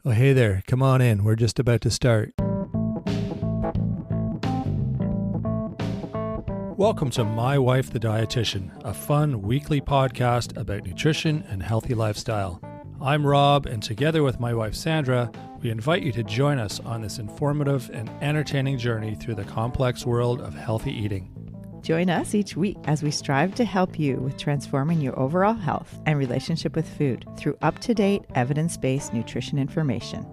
Oh, hey there. Come on in. We're just about to start. Welcome to My Wife the Dietitian, a fun weekly podcast about nutrition and healthy lifestyle. I'm Rob, and together with my wife Sandra, we invite you to join us on this informative and entertaining journey through the complex world of healthy eating. Join us each week as we strive to help you with transforming your overall health and relationship with food through up-to-date, evidence-based nutrition information.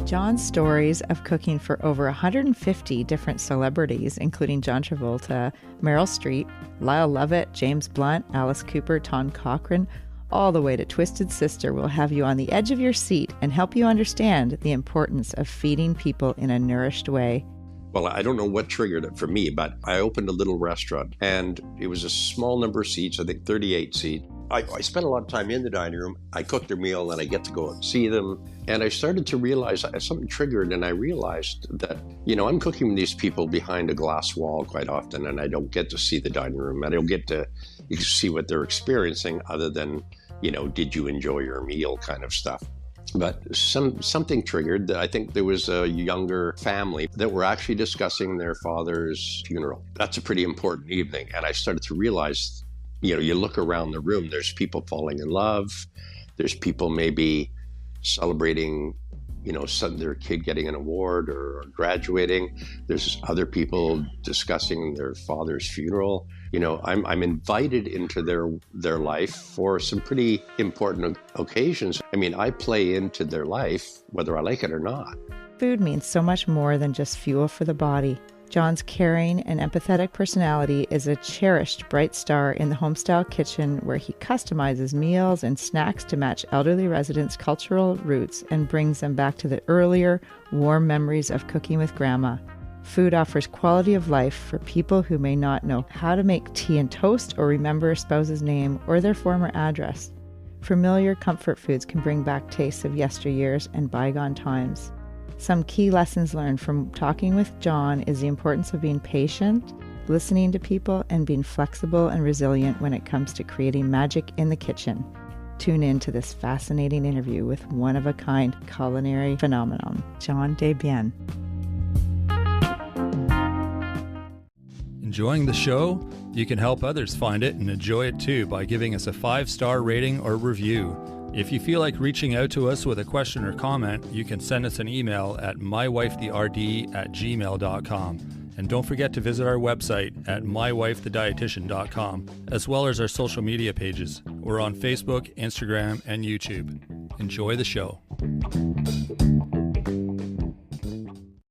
John's stories of cooking for over 150 different celebrities, including John Travolta, Meryl Streep, Lyle Lovett, James Blunt, Alice Cooper, Tom Cochrane, all the way to Twisted Sister, will have you on the edge of your seat and help you understand the importance of feeding people in a nourished way. Well, I don't know what triggered it for me, but I opened a little restaurant and it was a small number of seats, I think 38 seats. I spent a lot of time in the dining room. I cooked their meal and I get to go and see them. And I started to realize something triggered, and I realized that, I'm cooking with these people behind a glass wall quite often, and I don't get to see the dining room. I don't get to see what they're experiencing other than, did you enjoy your meal kind of stuff. But something triggered that I think there was a younger family that were actually discussing their father's funeral. That's a pretty important evening. And I started to realize, you look around the room, there's people falling in love. There's people maybe celebrating, their kid getting an award or graduating. There's other people discussing their father's funeral. I'm invited into their life for some pretty important occasions. I play into their life, whether I like it or not. Food means so much more than just fuel for the body. John's caring and empathetic personality is a cherished bright star in the homestyle kitchen, where he customizes meals and snacks to match elderly residents' cultural roots and brings them back to the earlier, warm memories of cooking with Grandma. Food offers quality of life for people who may not know how to make tea and toast or remember a spouse's name or their former address. Familiar comfort foods can bring back tastes of yesteryears and bygone times. Some key lessons learned from talking with John is the importance of being patient, listening to people, and being flexible and resilient when it comes to creating magic in the kitchen. Tune in to this fascinating interview with one-of-a-kind culinary phenomenon, John Desbiens. Enjoying the show? You can help others find it and enjoy it too by giving us a 5-star rating or review. If you feel like reaching out to us with a question or comment, you can send us an email at mywifetherd@gmail.com. And don't forget to visit our website at mywifethedietitian.com, as well as our social media pages. We're on Facebook, Instagram, and YouTube. Enjoy the show.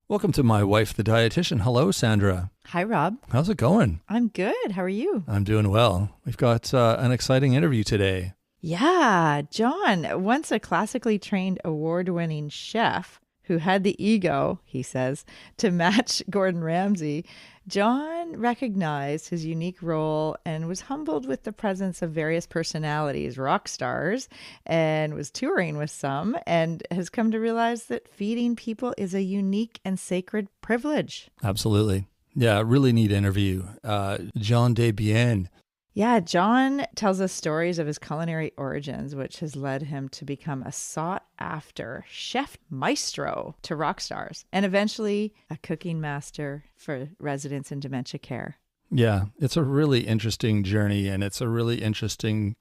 Welcome to My Wife the Dietitian. Hello, Sandra. Hi, Rob. How's it going? I'm good. How are you? I'm doing well. We've got an exciting interview today. Yeah, John, once a classically trained award-winning chef who had the ego, he says, to match Gordon Ramsay, John recognized his unique role and was humbled with the presence of various personalities, rock stars, and was touring with some, and has come to realize that feeding people is a unique and sacred privilege. Absolutely. Yeah, really neat interview. John Desbiens. Yeah, John tells us stories of his culinary origins, which has led him to become a sought-after chef maestro to rock stars, and eventually a cooking master for residents in dementia care. Yeah, it's a really interesting journey, and it's a really interesting,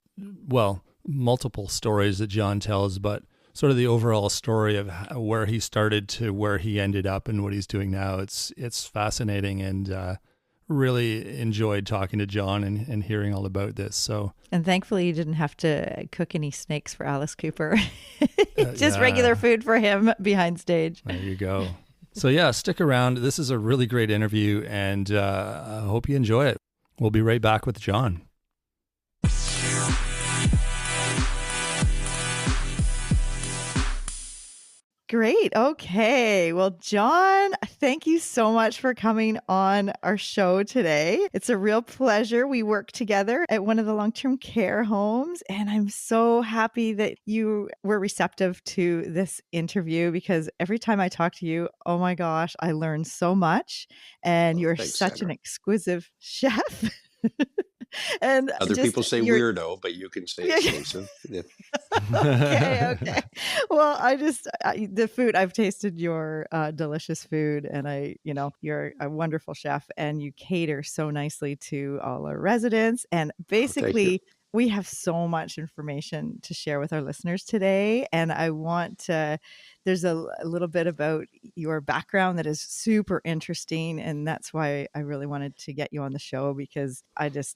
multiple stories that John tells, but sort of the overall story of where he started to where he ended up and what he's doing now. It's fascinating, and really enjoyed talking to John and hearing all about this. And thankfully you didn't have to cook any snakes for Alice Cooper. Just regular food for him behind stage. There you go. So yeah, stick around. This is a really great interview, and I hope you enjoy it. We'll be right back with John. Great. Okay. Well, John, thank you so much for coming on our show today. It's a real pleasure. We work together at one of the long-term care homes, and I'm so happy that you were receptive to this interview, because every time I talk to you, oh my gosh, I learn so much, and you're Thanks, such Sandra. an exquisite chef. And Other just people say your weirdo, but you can say yeah. expensive. Yeah. Okay. Well, the food, I've tasted your delicious food, and you're a wonderful chef, and you cater so nicely to all our residents. And Oh, thank you. basically, we have so much information to share with our listeners today. And there's a little bit about your background that is super interesting. And that's why I really wanted to get you on the show, because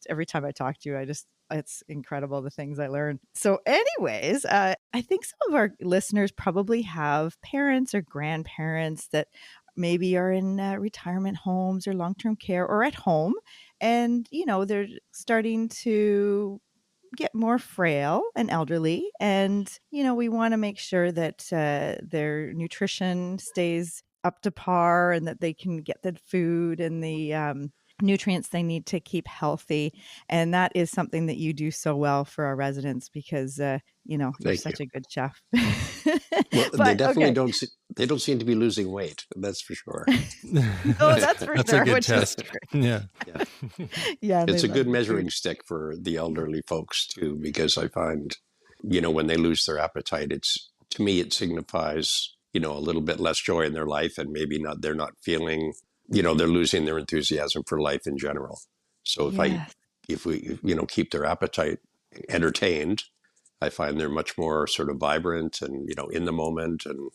every time I talk to you, it's incredible the things I learned. So, anyways, I think some of our listeners probably have parents or grandparents that maybe are in retirement homes or long-term care or at home, and they're starting to get more frail and elderly, and we want to make sure that their nutrition stays up to par, and that they can get the food and the nutrients they need to keep healthy. And that is something that you do so well for our residents, because you're Thank you. such a good chef. Well, they But definitely okay. don't. They don't seem to be losing weight. That's for sure. Oh, that's for That's sure, a good which is test. great. Yeah. Yeah, Yeah, and they it's a love good the food. measuring stick for the elderly folks too, because I find, when they lose their appetite, to me it signifies, a little bit less joy in their life, and maybe not. They're not feeling, they're losing their enthusiasm for life in general. So Yes. if we, keep their appetite entertained, I find they're much more sort of vibrant and, in the moment, and,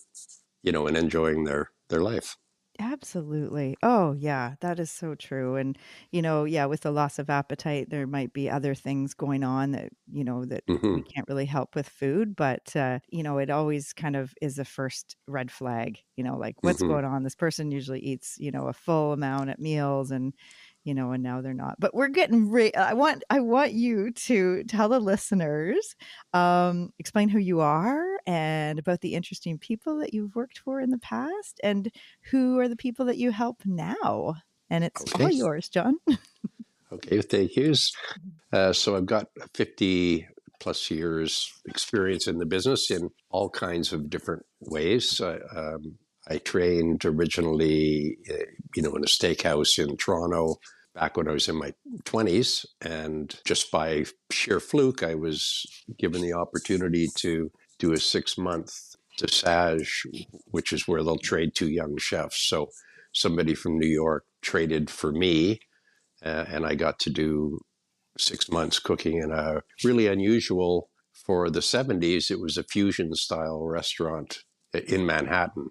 and enjoying their life. Absolutely. Oh, yeah, that is so true. And, yeah, with the loss of appetite, there might be other things going on that Hmm. we can't really help with food. But, it always kind of is a first red flag, like what's Hmm. going on? This person usually eats, a full amount at meals, and now they're not. But we're getting I want you to tell the listeners, explain who you are and about the interesting people that you've worked for in the past, and who are the people that you help now. And it's all Okay. yours, John. Okay. Thank yous. So I've got 50 plus years experience in the business in all kinds of different ways. I trained originally, in a steakhouse in Toronto back when I was in my 20s. And just by sheer fluke, I was given the opportunity to do a 6-month stage, which is where they'll trade two young chefs. So somebody from New York traded for me, and I got to do 6 months cooking in a really unusual, for the 70s, it was a fusion style restaurant in Manhattan.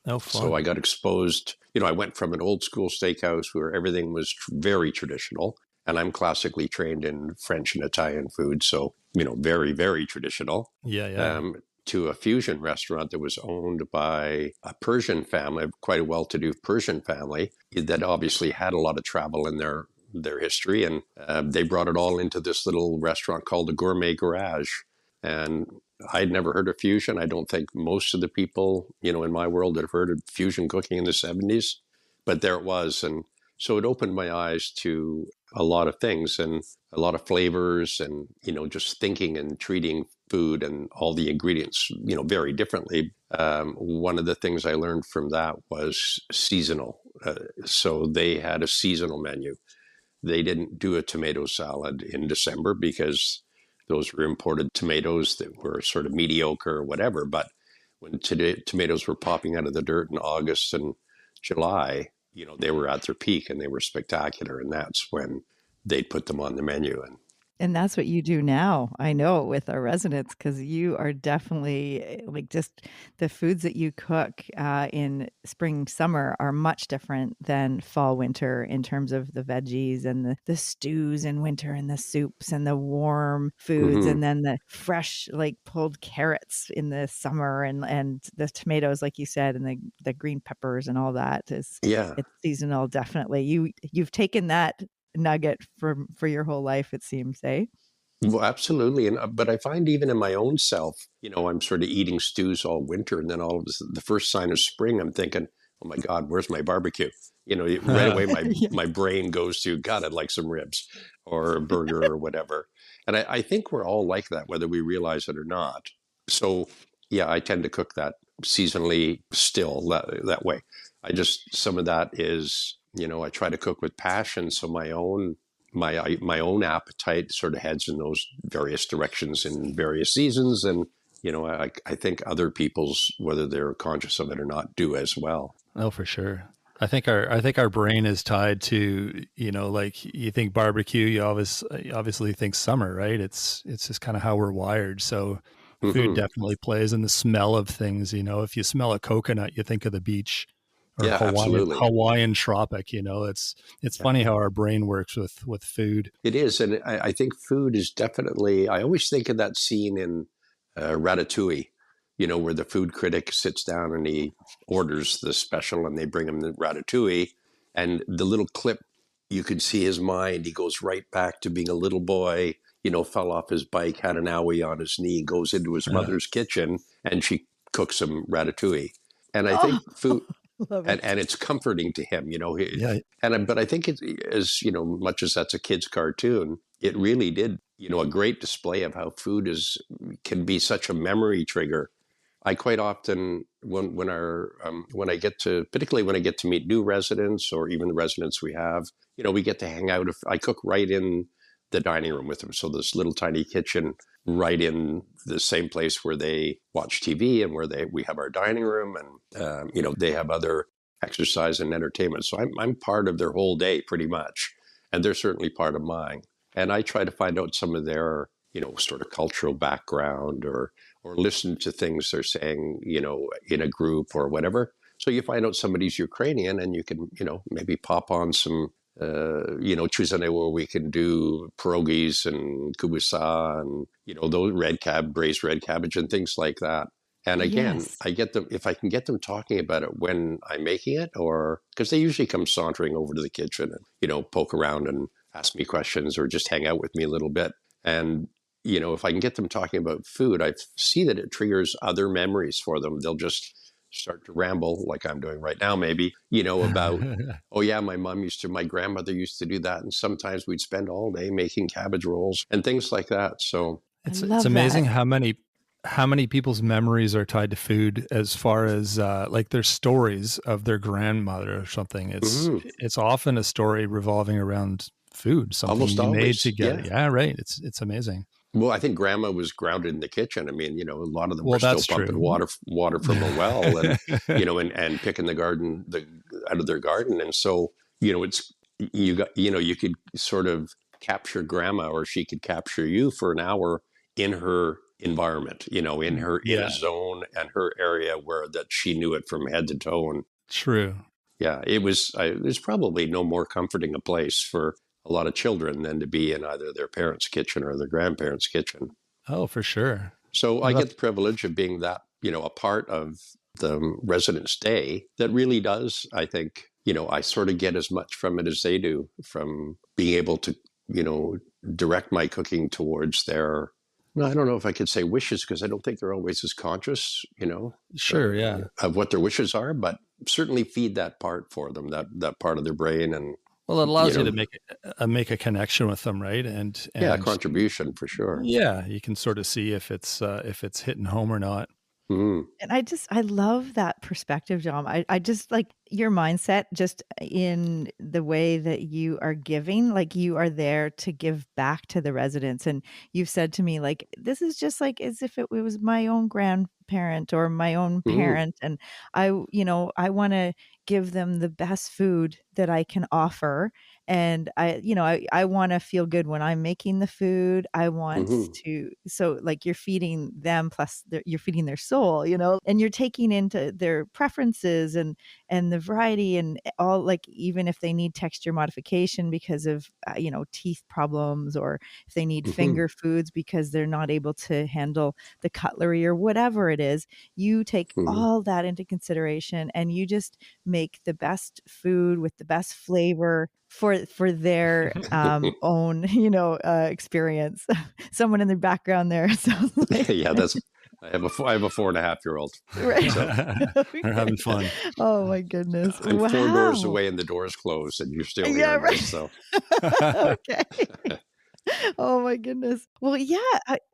Oh, So I fun. got exposed, I went from an old school steakhouse where everything was very traditional, and I'm classically trained in French and Italian food. So, very, very traditional, Yeah, yeah. to a fusion restaurant that was owned by a Persian family, quite a well-to-do Persian family that obviously had a lot of travel in their history, and they brought it all into this little restaurant called the Gourmet Garage. And I'd never heard of fusion. I don't think most of the people, in my world had heard of fusion cooking in the 70s, but there it was. And so it opened my eyes to a lot of things and a lot of flavors, and, just thinking and treating food and all the ingredients, very differently. One of the things I learned from that was seasonal. So they had a seasonal menu. They didn't do a tomato salad in December because those were imported tomatoes that were sort of mediocre or whatever. But when tomatoes were popping out of the dirt in August and July, they were at their peak and they were spectacular. And that's when they'd put them on the menu. And And that's what you do now. I know, with our residents, because you are definitely like, just the foods that you cook in spring, summer are much different than fall, winter, in terms of the veggies and the stews in winter, and the soups and the warm foods, mm-hmm. and then the fresh, like pulled carrots in the summer, and the tomatoes, like you said, and the green peppers and all that Yeah. it's seasonal. Definitely. You've taken that nugget for your whole life, it seems, eh? Well, absolutely. And but I find even in my own self, I'm sort of eating stews all winter, and then all of a sudden, the first sign of spring, I'm thinking, "Oh my God, where's my barbecue?" Right away, my Yeah. my brain goes to, "God, I'd like some ribs or a burger or whatever." And I think we're all like that, whether we realize it or not. So yeah, I tend to cook that seasonally still that way. Some of that is, I try to cook with passion, so my own appetite sort of heads in those various directions in various seasons, and I think other people's, whether they're conscious of it or not, do as well. Oh, for sure. I think our brain is tied to, like you think barbecue, you obviously think summer, right? It's just kind of how we're wired. So food definitely plays in the smell of things. If you smell a coconut, you think of the beach, or Yeah, absolutely. Hawaiian tropic. It's funny how our brain works with food. It is, and I think food is definitely. I always think of that scene in Ratatouille, where the food critic sits down and he orders the special and they bring him the ratatouille, and the little clip, you could see his mind. He goes right back to being a little boy, fell off his bike, had an owie on his knee, goes into his mother's kitchen, and she cooks him ratatouille. And I think food, and it's comforting to him, Yeah. But I think it is, much as that's a kid's cartoon, it really did, a great display of how food can be such a memory trigger. I quite often, particularly when I get to meet new residents or even the residents we have, we get to hang out. I cook right in the dining room with them. So this little tiny kitchen right in the same place where they watch TV and where we have our dining room, and they have other exercise and entertainment. So I'm part of their whole day pretty much, and they're certainly part of mine. And I try to find out some of their sort of cultural background, or listen to things they're saying, in a group or whatever. So you find out somebody's Ukrainian, and you can, maybe pop on some, Tuesday where we can do pierogies and kubusa and, those braised red cabbage and things like that. And again, Yes. I get them, if I can get them talking about it when I'm making it, or because they usually come sauntering over to the kitchen and, poke around and ask me questions or just hang out with me a little bit. And if I can get them talking about food, I see that it triggers other memories for them. They'll just start to ramble, like I'm doing right now, maybe, about, oh yeah, my grandmother used to do that. And sometimes we'd spend all day making cabbage rolls and things like that. So It's love amazing that. how many people's memories are tied to food, as far as like their stories of their grandmother or something. It's often a story revolving around food, something almost you made always, together. yeah. Yeah, right. It's amazing. Well, I think grandma was grounded in the kitchen. I mean, a lot of them Well, were still that's pumping true. water from a well, and and picking out of their garden. And so, you could sort of capture grandma, or she could capture you for an hour in her environment, in her in a zone and her area where that she knew it from head to toe. And True. yeah, there's probably no more comforting a place for a lot of children than to be in either their parents' kitchen or their grandparents' kitchen. Oh, for sure. So I get the privilege of being that, a part of the residents' day that really does, I think, I sort of get as much from it as they do, from being able to, direct my cooking towards their, I don't know if I could say wishes, because I don't think they're always as conscious, Sure, yeah. of what their wishes are, but certainly feed that part for them, that part of their brain. And Well, it allows you to make a connection with them, right? And yeah, contribution for sure. Yeah, you can sort of see if it's hitting home or not. Mm. And I love that perspective, John. I just like your mindset, just in the way that you are giving, like you are there to give back to the residents. And you've said to me, like, this is just like as if it was my own grandparent or my own parent. And I want to give them the best food that I can offer. And I want to feel good when I'm making the food. I want to, so like you're feeding them, plus you're feeding their soul, and you're taking into their preferences and the variety and all, like, even if they need texture modification because of, teeth problems, or if they need finger foods because they're not able to handle the cutlery or whatever it is, you take all that into consideration and you just make the best food with the best flavor for their own experience. Someone in the background there sounds like Yeah, I have a 4.5-year-old. Right. So They're having fun. Oh my goodness. I'm 4 doors Wow. away and the door's closed, and you're still Yeah, hearing right. this. So Okay. Oh my goodness. Well, yeah,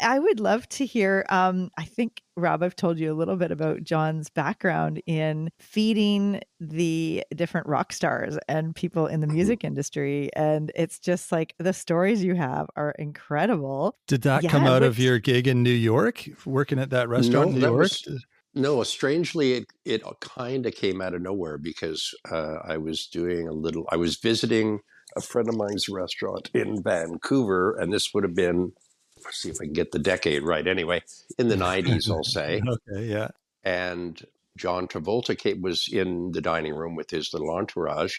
I would love to hear. I think, Rob, I've told you a little bit about John's background in feeding the different rock stars and people in the music industry. And it's just like the stories you have are incredible. Did that come Yeah, out of which your gig in New York, working at that restaurant No, in New that York? was no. Strangely, it kind of came out of nowhere because I was doing a little. I was visiting a friend of mine's restaurant in Vancouver, and this would have been. Let's see if I can get the decade right. Anyway, in the '90s, I'll say. Okay, yeah. And John Travolta was in the dining room with his little entourage,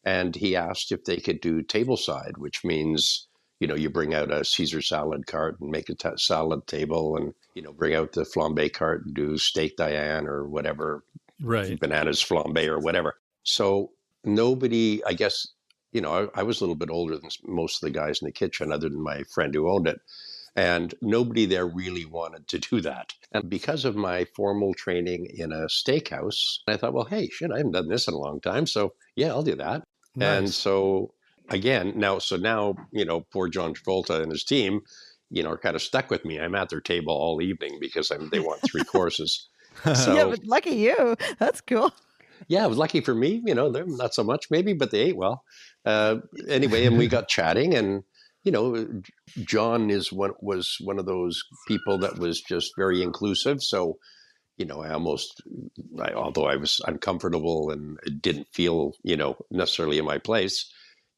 and he asked if they could do tableside, which means you bring out a Caesar salad cart and make a salad table, and bring out the flambe cart and do steak Diane or whatever, Right. bananas flambe or whatever. So nobody, I guess, I was a little bit older than most of the guys in the kitchen, other than my friend who owned it. And nobody there really wanted to do that. And because of my formal training in a steakhouse, I thought, well, hey, shit, I haven't done this in a long time. So yeah, I'll do that. And Nice. so again, now, poor John Travolta and his team, are kind of stuck with me. I'm at their table all evening because they want 3 courses. yeah, So but lucky you. That's cool. yeah, it was lucky for me. Them not so much maybe, but they ate well. Anyway, and we got chatting, and John was one of those people that was just very inclusive. So although I was uncomfortable and it didn't feel necessarily in my place,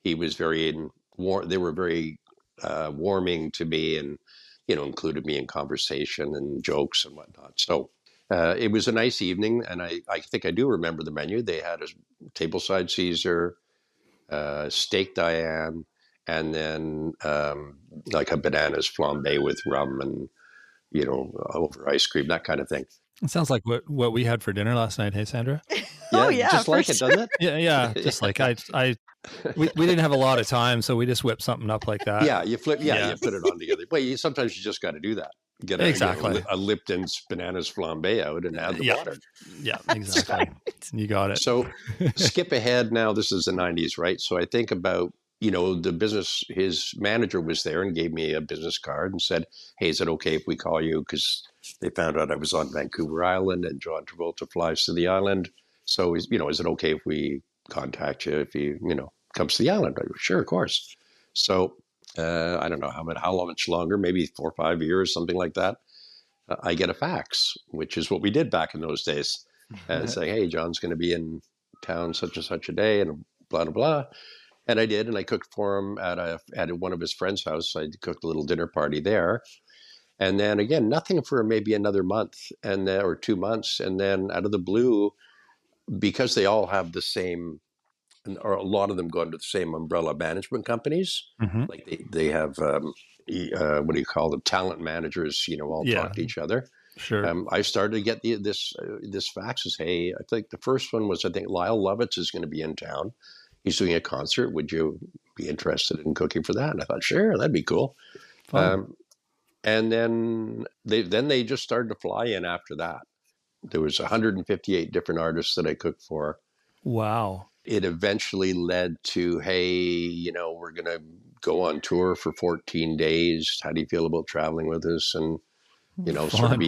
he was very They were very warming to me, and included me in conversation and jokes and whatnot. So. It was a nice evening, and I think I do remember the menu. They had a tableside Caesar, steak Diane, and then like a bananas flambe with rum and over ice cream, that kind of thing. It sounds like what we had for dinner last night. Hey, Sandra. Oh yeah, just for like it, sure. doesn't it? Yeah. Just like we didn't have a lot of time, so we just whipped something up like that. Yeah, you put it on together. But sometimes you just got to do that. Get a Lipton's bananas flambe out and add the water. Yeah, exactly. You got it. So skip ahead now. This is the 90s, right? So I think about, the business, his manager was there and gave me a business card and said, hey, is it okay if we call you? Because they found out I was on Vancouver Island and John Travolta flies to the island. So, is it okay if we contact you if he, comes to the island? I go, sure, of course. So I don't know how much longer, maybe 4 or 5 years, something like that. I get a fax, which is what we did back in those days, and saying, hey, John's going to be in town such and such a day and blah, blah, blah. And I did, and I cooked for him at one of his friend's house. I cooked a little dinner party there. And then again, nothing for maybe another month or 2 months. And then out of the blue, because they all have the same, or a lot of them go under the same umbrella management companies. Mm-hmm. Like they have, what do you call them? Talent managers, all talk to each other. Sure. I started to get this faxes. Hey, I think the first one was, Lyle Lovett is going to be in town. He's doing a concert. Would you be interested in cooking for that? And I thought, sure, that'd be cool. And then they just started to fly in after that. There was 158 different artists that I cooked for. Wow. It eventually led to, hey, we're going to go on tour for 14 days. How do you feel about traveling with us? And, sort of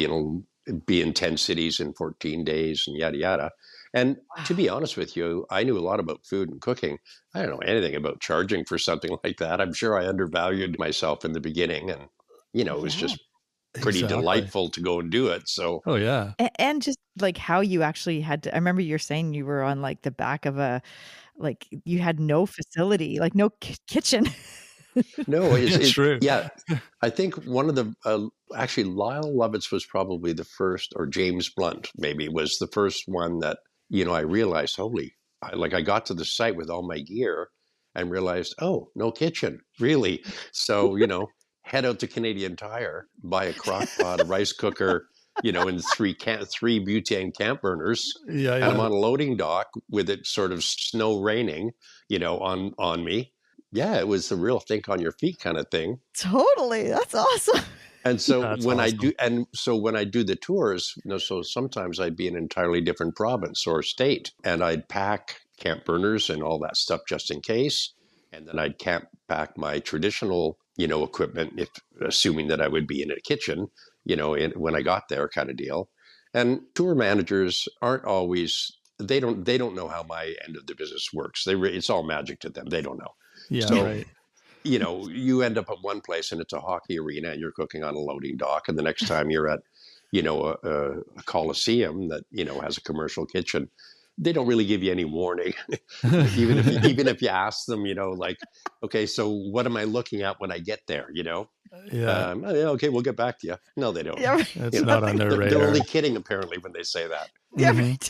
be in 10 cities in 14 days and yada, yada. And to be honest with you, I knew a lot about food and cooking. I don't know anything about charging for something like that. I'm sure I undervalued myself in the beginning. And, it was just pretty delightful to go and do it. So, oh yeah. And just like how you actually had to, I remember you're saying you were on like the back of like you had no facility, like no kitchen. No, it's true. Yeah. I think one of the, actually Lyle Lovett's was probably the first, or James Blunt maybe was the first one that, I realized, I got to the site with all my gear and realized, oh, no kitchen, really. So, head out to Canadian Tire, buy a crock pot, a rice cooker, and three butane camp burners. Yeah. And I'm on a loading dock with it sort of snow raining, on me. Yeah, it was the real think on your feet kind of thing. Totally. That's awesome. And so when I do the tours, so sometimes I'd be in an entirely different province or state, and I'd pack camp burners and all that stuff just in case. And then I'd pack my traditional, equipment, if assuming that I would be in a kitchen, when I got there, kind of deal. And tour managers aren't always, they don't know how my end of the business works. It's all magic to them. They don't know. Yeah, So, right. you end up at one place and it's a hockey arena and you're cooking on a loading dock. And the next time you're at, a coliseum that, has a commercial kitchen, they don't really give you any warning. even if you ask them, like, okay, so what am I looking at when I get there? Yeah. Okay, we'll get back to you. No, they don't. Yeah. It's not on their They're radar. only kidding, apparently, when they say that. Yeah. Mhm. Right.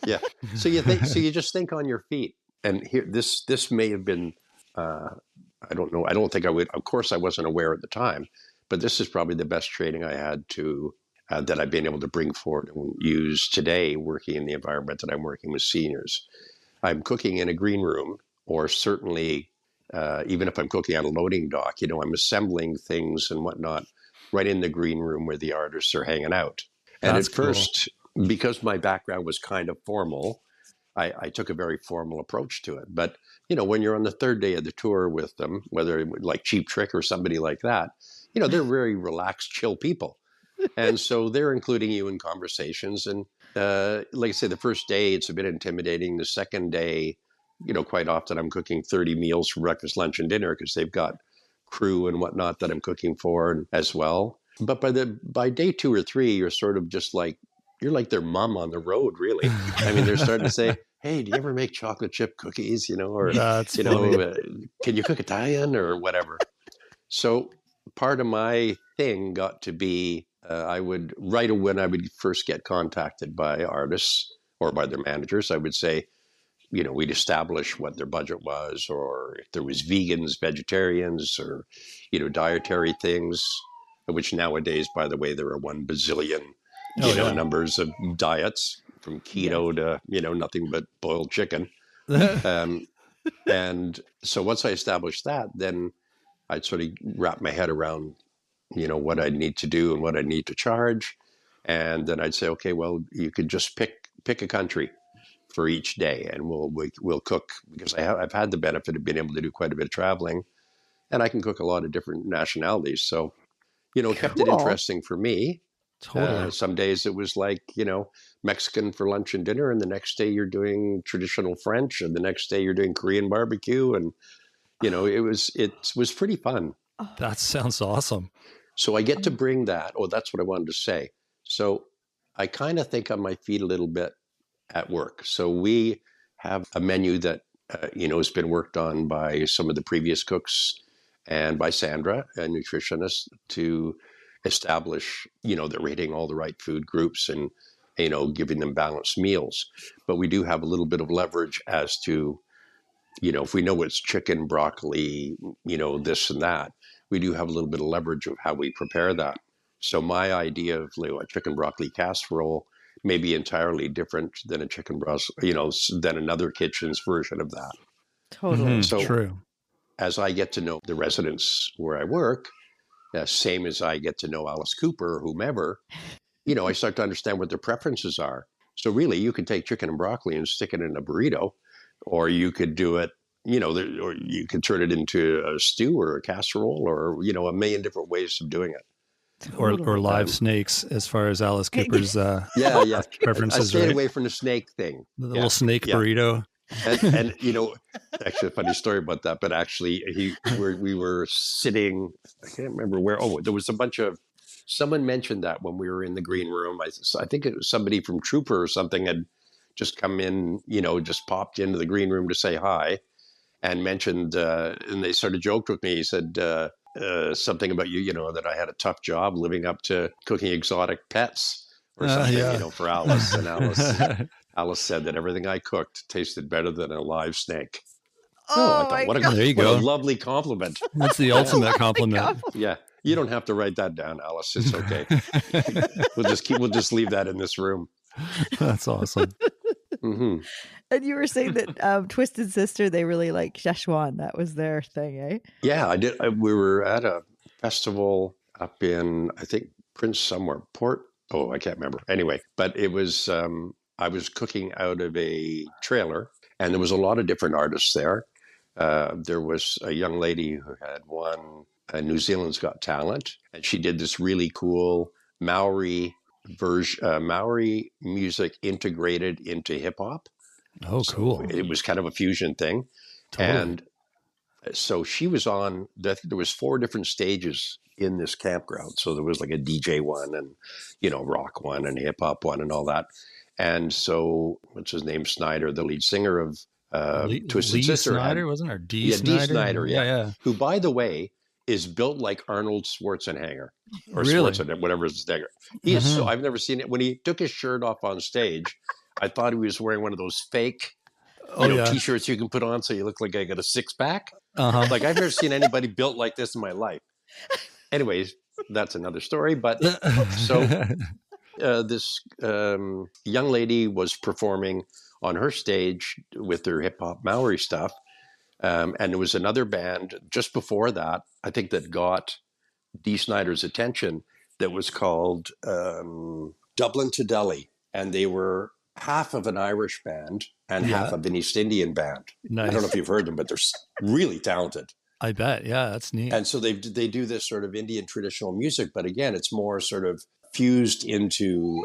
Yeah. So you just think on your feet. And here, this may have been, I don't know. I don't think I would. Of course, I wasn't aware at the time, but this is probably the best training I had that I've been able to bring forward and use today, working in the environment that I'm working with seniors. I'm cooking in a green room, or certainly even if I'm cooking on a loading dock, I'm assembling things and whatnot right in the green room where the artists are hanging out. And That's at first, because my background was kind of formal, I took a very formal approach to it. But, when you're on the third day of the tour with them, whether like Cheap Trick or somebody like that, they're very relaxed, chill people. And so they're including you in conversations. And like I say, the first day, it's a bit intimidating. The second day, quite often I'm cooking 30 meals for breakfast, lunch, and dinner because they've got crew and whatnot that I'm cooking for as well. But by day 2 or 3, you're sort of just like, you're like their mom on the road, really. I mean, they're starting to say, hey, do you ever make chocolate chip cookies, or, That's funny. Can you cook Italian or whatever? So part of my thing got to be, when I would first get contacted by artists or by their managers, I would say, we'd establish what their budget was, or if there was vegans, vegetarians, or, dietary things, which nowadays, by the way, there are 1 bazillion, numbers of diets from keto to, nothing but boiled chicken. And so once I established that, then I'd sort of wrap my head around, what I'd need to do and what I'd need to charge. And then I'd say, okay, well, you could just pick a country for each day, and we'll cook, because I've had the benefit of being able to do quite a bit of traveling, and I can cook a lot of different nationalities. So, it kept it interesting for me. Totally. Some days it was like, Mexican for lunch and dinner, and the next day you're doing traditional French, and the next day you're doing Korean barbecue, and it was pretty fun. That sounds awesome. So I get to bring that. Oh, that's what I wanted to say. So I kind of think on my feet a little bit at work. So we have a menu that, has been worked on by some of the previous cooks and by Sandra, a nutritionist, to establish, that we're hitting all the right food groups and, giving them balanced meals. But we do have a little bit of leverage as to, if we know it's chicken, broccoli, this and that, we do have a little bit of leverage of how we prepare that. So my idea of a chicken broccoli casserole may be entirely different than a chicken broth, than another kitchen's version of that. Totally. So True. as I get to know the residents where I work, same as I get to know Alice Cooper or whomever, I start to understand what their preferences are. So really, you could take chicken and broccoli and stick it in a burrito, or you could do it, or you could turn it into a stew or a casserole, or, a million different ways of doing it. Or live snakes, as far as Alice Cooper's preferences. I stayed right? away from the snake thing. The little snake burrito. And actually a funny story about that, but actually we were sitting, I can't remember where. Oh, there was someone mentioned that when we were in the green room. I think it was somebody from Trooper or something had just come in, just popped into the green room to say hi, and mentioned, and they sort of joked with me. He said something about that I had a tough job living up to cooking exotic pets or something, for Alice. And Alice said that everything I cooked tasted better than a live snake. Oh, I thought, there you what go. a lovely compliment. That's the ultimate compliment. Yeah. You don't have to write that down, Alice. It's okay. We'll just leave that in this room. That's awesome. Mm-hmm. And you were saying that Twisted Sister, they really like Szechuan. That was their thing, eh? Yeah, I did. We were at a festival up in, I think, Prince somewhere, Port. Oh, I can't remember. Anyway, but it was, I was cooking out of a trailer, and there was a lot of different artists there. There was a young lady who had won New Zealand's Got Talent, and she did this really cool Maori version, Maori music integrated into hip hop. Oh, So cool. it was kind of a fusion thing. Totally. And so she was on, I think there was 4 different stages in this campground. So there was like a DJ one and, rock one and hip hop one and all that. And so, what's his name? Snyder, the lead singer of Twisted Lee Sister. Snyder, wasn't it? Or D. Yeah, Snyder? D. Snyder, yeah. Yeah. Who, by the way, is built like Arnold Schwarzenegger or Really? Schwarzenegger, whatever his name. He is so, I've never seen it. When he took his shirt off on stage, I thought he was wearing one of those fake T-shirts you can put on so you look like I got a 6-pack. Like, I've never seen anybody built like this in my life. Anyways, that's another story. But so this young lady was performing on her stage with their hip hop Maori stuff. And there was another band just before that, I think, that got Dee Snider's attention, that was called Dublin to Delhi. And they were half of an Irish band and half of an East Indian band. Nice. I don't know if you've heard them, but they're really talented. I bet. Yeah, that's neat. And so they do this sort of Indian traditional music, but again, it's more sort of fused into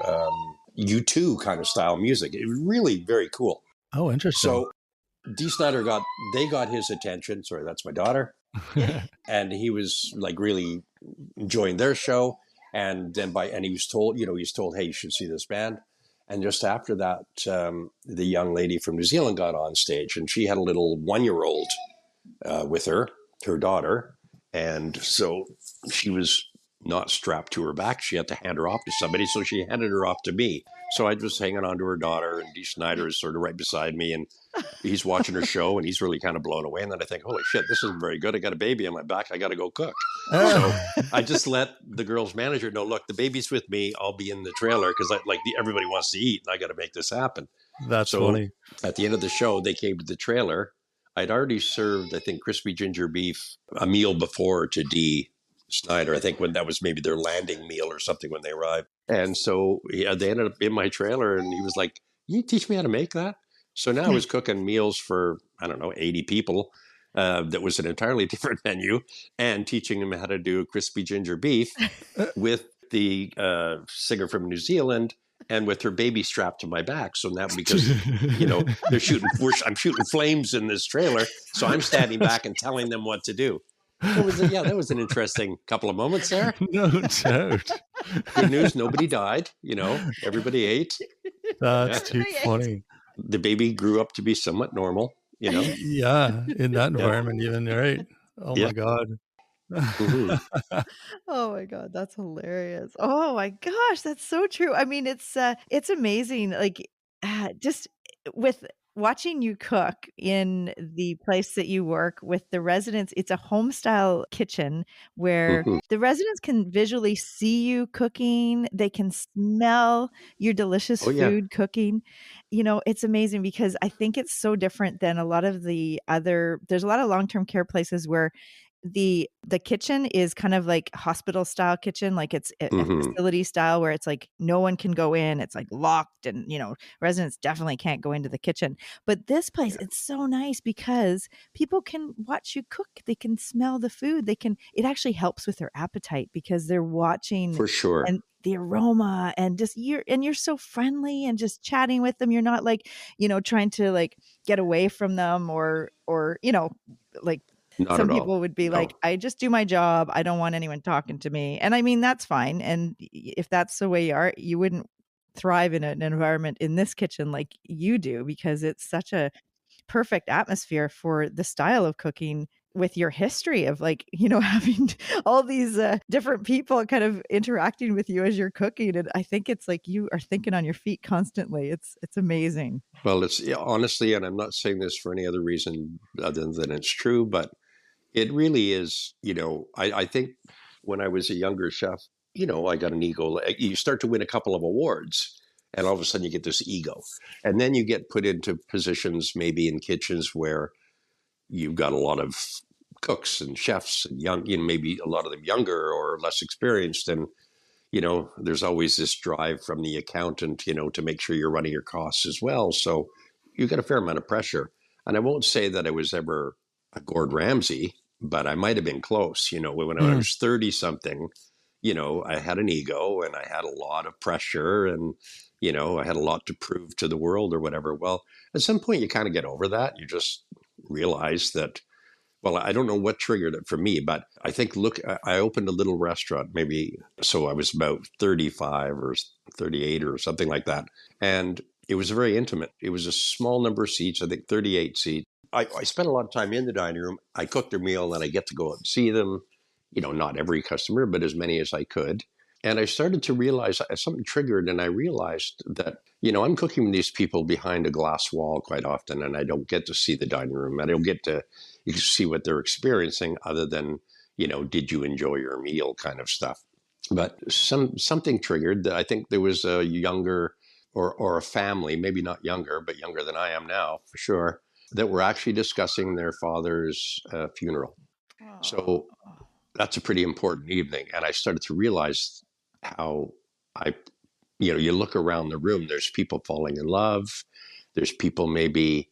U2 kind of style music. It was really very cool. Oh, interesting. So Dee Snider got his attention. Sorry, that's my daughter. And he was like really enjoying their show. And then he was told, hey, you should see this band. And just after that, the young lady from New Zealand got on stage, and she had a little 1-year-old with her daughter. And so she was not strapped to her back. She had to hand her off to somebody. So she handed her off to me. So I was hanging on to her daughter, and Dee Snider is sort of right beside me, and he's watching her show, and he's really kind of blown away. And then I think, holy shit, this isn't very good. I got a baby on my back. I got to go cook. So I just let the girl's manager know, look, the baby's with me. I'll be in the trailer because everybody wants to eat, and I got to make this happen. That's funny. At the end of the show, they came to the trailer. I'd already served, I think, crispy ginger beef a meal before to Dee Snider. I think when that was maybe their landing meal or something when they arrived. And so they ended up in my trailer, and he was like, "Can you teach me how to make that?" So now I was cooking meals for, 80 people. That was an entirely different menu, and teaching them how to do crispy ginger beef with the singer from New Zealand and with her baby strapped to my back. So now, because, I'm shooting flames in this trailer. So I'm standing back and telling them what to do. That was an interesting couple of moments there. No doubt. Good news, nobody died. Everybody ate. That's too funny. The baby grew up to be somewhat normal, Yeah, in that environment, even, right? Oh, my God. Mm-hmm. Oh my God, that's hilarious. Oh my gosh, that's so true. I mean, it's amazing. Like, just with watching you cook in the place that you work with the residents, it's a home style kitchen where Mm-hmm. the residents can visually see you cooking. They can smell your delicious food cooking. It's amazing because I think it's so different than a lot of there's a lot of long-term care places where the kitchen is kind of like hospital style kitchen, like it's a facility style where it's like no one can go in, it's like locked, and residents definitely can't go into the kitchen. But this place, it's so nice because people can watch you cook, they can smell the food, it actually helps with their appetite because they're watching For sure. and the aroma, and just you're so friendly and just chatting with them. You're not like trying to like get away from them or like Not some at all. people would be No. like, I just do my job. I don't want anyone talking to me. And I mean, that's fine. And if that's the way you are, you wouldn't thrive in an environment in this kitchen like you do, because it's such a perfect atmosphere for the style of cooking with your history of having all these different people kind of interacting with you as you're cooking. And I think it's like you are thinking on your feet constantly. It's amazing. Well, it's honestly, and I'm not saying this for any other reason other than it's true, but it really is, I think when I was a younger chef, I got an ego. You start to win a couple of awards, and all of a sudden you get this ego. And then you get put into positions maybe in kitchens where you've got a lot of cooks and chefs and young, maybe a lot of them younger or less experienced. And, there's always this drive from the accountant, to make sure you're running your costs as well. So you get a fair amount of pressure. And I won't say that I was ever a Gordon Ramsay, but I might have been close. When I Mm. was 30 something, I had an ego and I had a lot of pressure and, I had a lot to prove to the world or whatever. Well, at some point you kind of get over that. You just realize that, well, I don't know what triggered it for me, but I think, look, I opened a little restaurant maybe, so I was about 35 or 38 or something like that. And it was very intimate. It was a small number of seats, I think 38 seats. I spent a lot of time in the dining room. I cooked their meal and I get to go out and see them, not every customer, but as many as I could. And I started to realize something triggered, and I realized that, I'm cooking with these people behind a glass wall quite often, and I don't get to see the dining room. I don't get to see what they're experiencing other than, did you enjoy your meal kind of stuff. But something triggered that I think there was a younger or a family, maybe not younger, but younger than I am now for sure, that were actually discussing their father's funeral. So that's a pretty important evening. And I started to realize how you look around the room, there's people falling in love. There's people maybe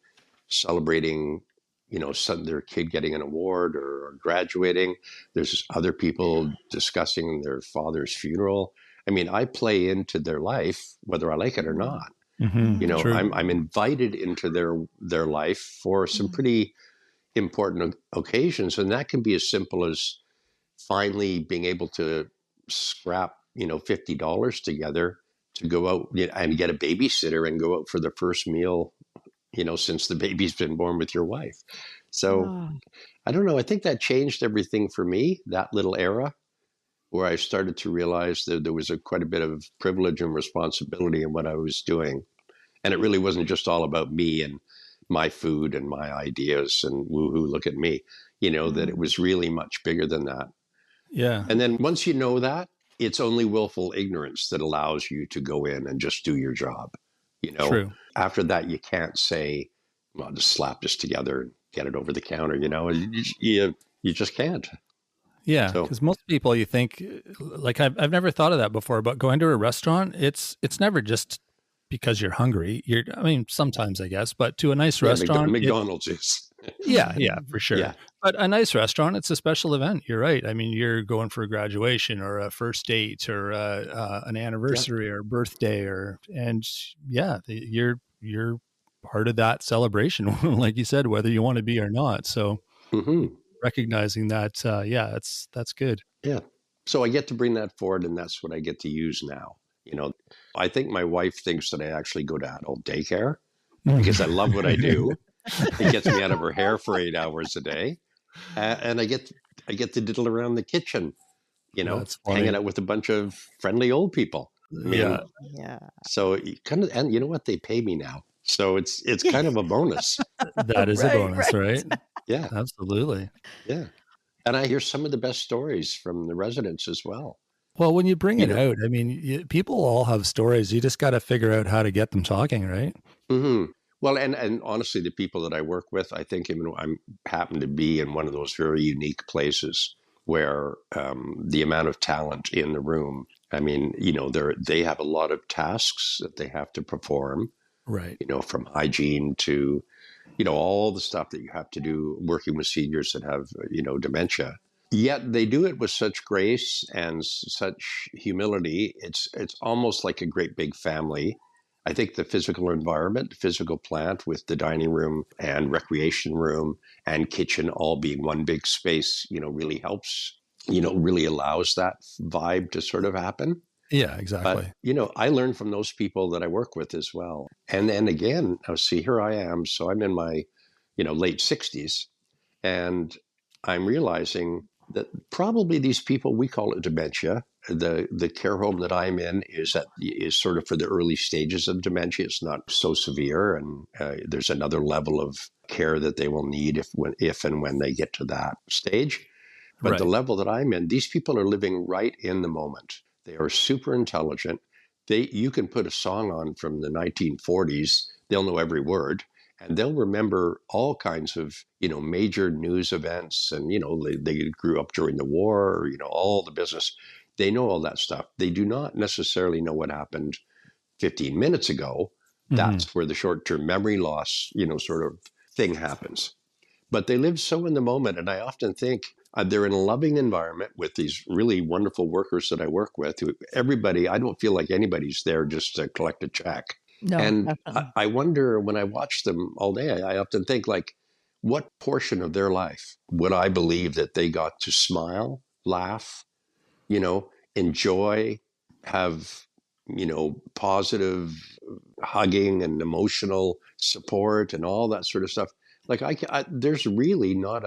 celebrating, their kid getting an award or graduating. There's other people discussing their father's funeral. I mean, I play into their life, whether I like it or not. Mm-hmm. True. I'm invited into their life for some pretty important occasions. And that can be as simple as finally being able to scrap, $50 together to go out and get a babysitter and go out for the first meal, since the baby's been born with your wife. So I don't know. I think that changed everything for me, that little era where I started to realize that there was quite a bit of privilege and responsibility in what I was doing. And it really wasn't just all about me and my food and my ideas and woohoo, look at me, that it was really much bigger than that. Yeah. And then once you know that, it's only willful ignorance that allows you to go in and just do your job. True. After that, you can't say, well, just slap this together and get it over the counter, you just can't. Yeah, because most people, you think, like I've never thought of that before, but going to a restaurant, it's never just because you're hungry. I mean, sometimes I guess, but to a nice restaurant, McDonald's is. Yeah, for sure. Yeah. But a nice restaurant, it's a special event. You're right. I mean, you're going for a graduation or a first date or an anniversary or birthday, you're part of that celebration, like you said, whether you want to be or not. So recognizing that, that's good. Yeah. So I get to bring that forward, and that's what I get to use now. I think my wife thinks that I actually go to adult daycare because I love what I do. It gets me out of her hair for 8 hours a day. And I get to diddle around the kitchen, hanging out with a bunch of friendly old people. Yeah. So and you know what? They pay me now. So it's kind of a bonus. That is a bonus, right? Yeah. Absolutely. Yeah. And I hear some of the best stories from the residents as well. Well, when you bring it out, I mean, people all have stories. You just got to figure out how to get them talking, right? Mm-hmm. Well, and honestly, the people that I work with, I think I happen to be in one of those very unique places where the amount of talent in the room, I mean, they have a lot of tasks that they have to perform, right? From hygiene to, all the stuff that you have to do working with seniors that have, dementia. Yet they do it with such grace and such humility. It's almost like a great big family. I think the physical environment, physical plant with the dining room and recreation room and kitchen all being one big space, really helps, really allows that vibe to sort of happen. Yeah, exactly. But, I learn from those people that I work with as well. And then again, see, here I am. So I'm in my, late 60s, and I'm realizing that probably these people, we call it dementia. The care home that I'm in is sort of for the early stages of dementia. It's not so severe, and there's another level of care that they will need if and when they get to that stage. But Right. The level that I'm in, these people are living right in the moment. They are super intelligent. You can put a song on from the 1940s, they'll know every word. And they'll remember all kinds of, major news events. And, they grew up during the war, all the business. They know all that stuff. They do not necessarily know what happened 15 minutes ago. That's where the short-term memory loss, sort of thing happens. but they live so in the moment. And I often think they're in a loving environment with these really wonderful workers that I work with. Everybody, I don't feel like anybody's there just to collect a check. No, And definitely. I wonder when I watch them all day, I often think like, what portion of their life would I believe that they got to smile, laugh, enjoy, have, positive hugging and emotional support and all that sort of stuff. Like there's really not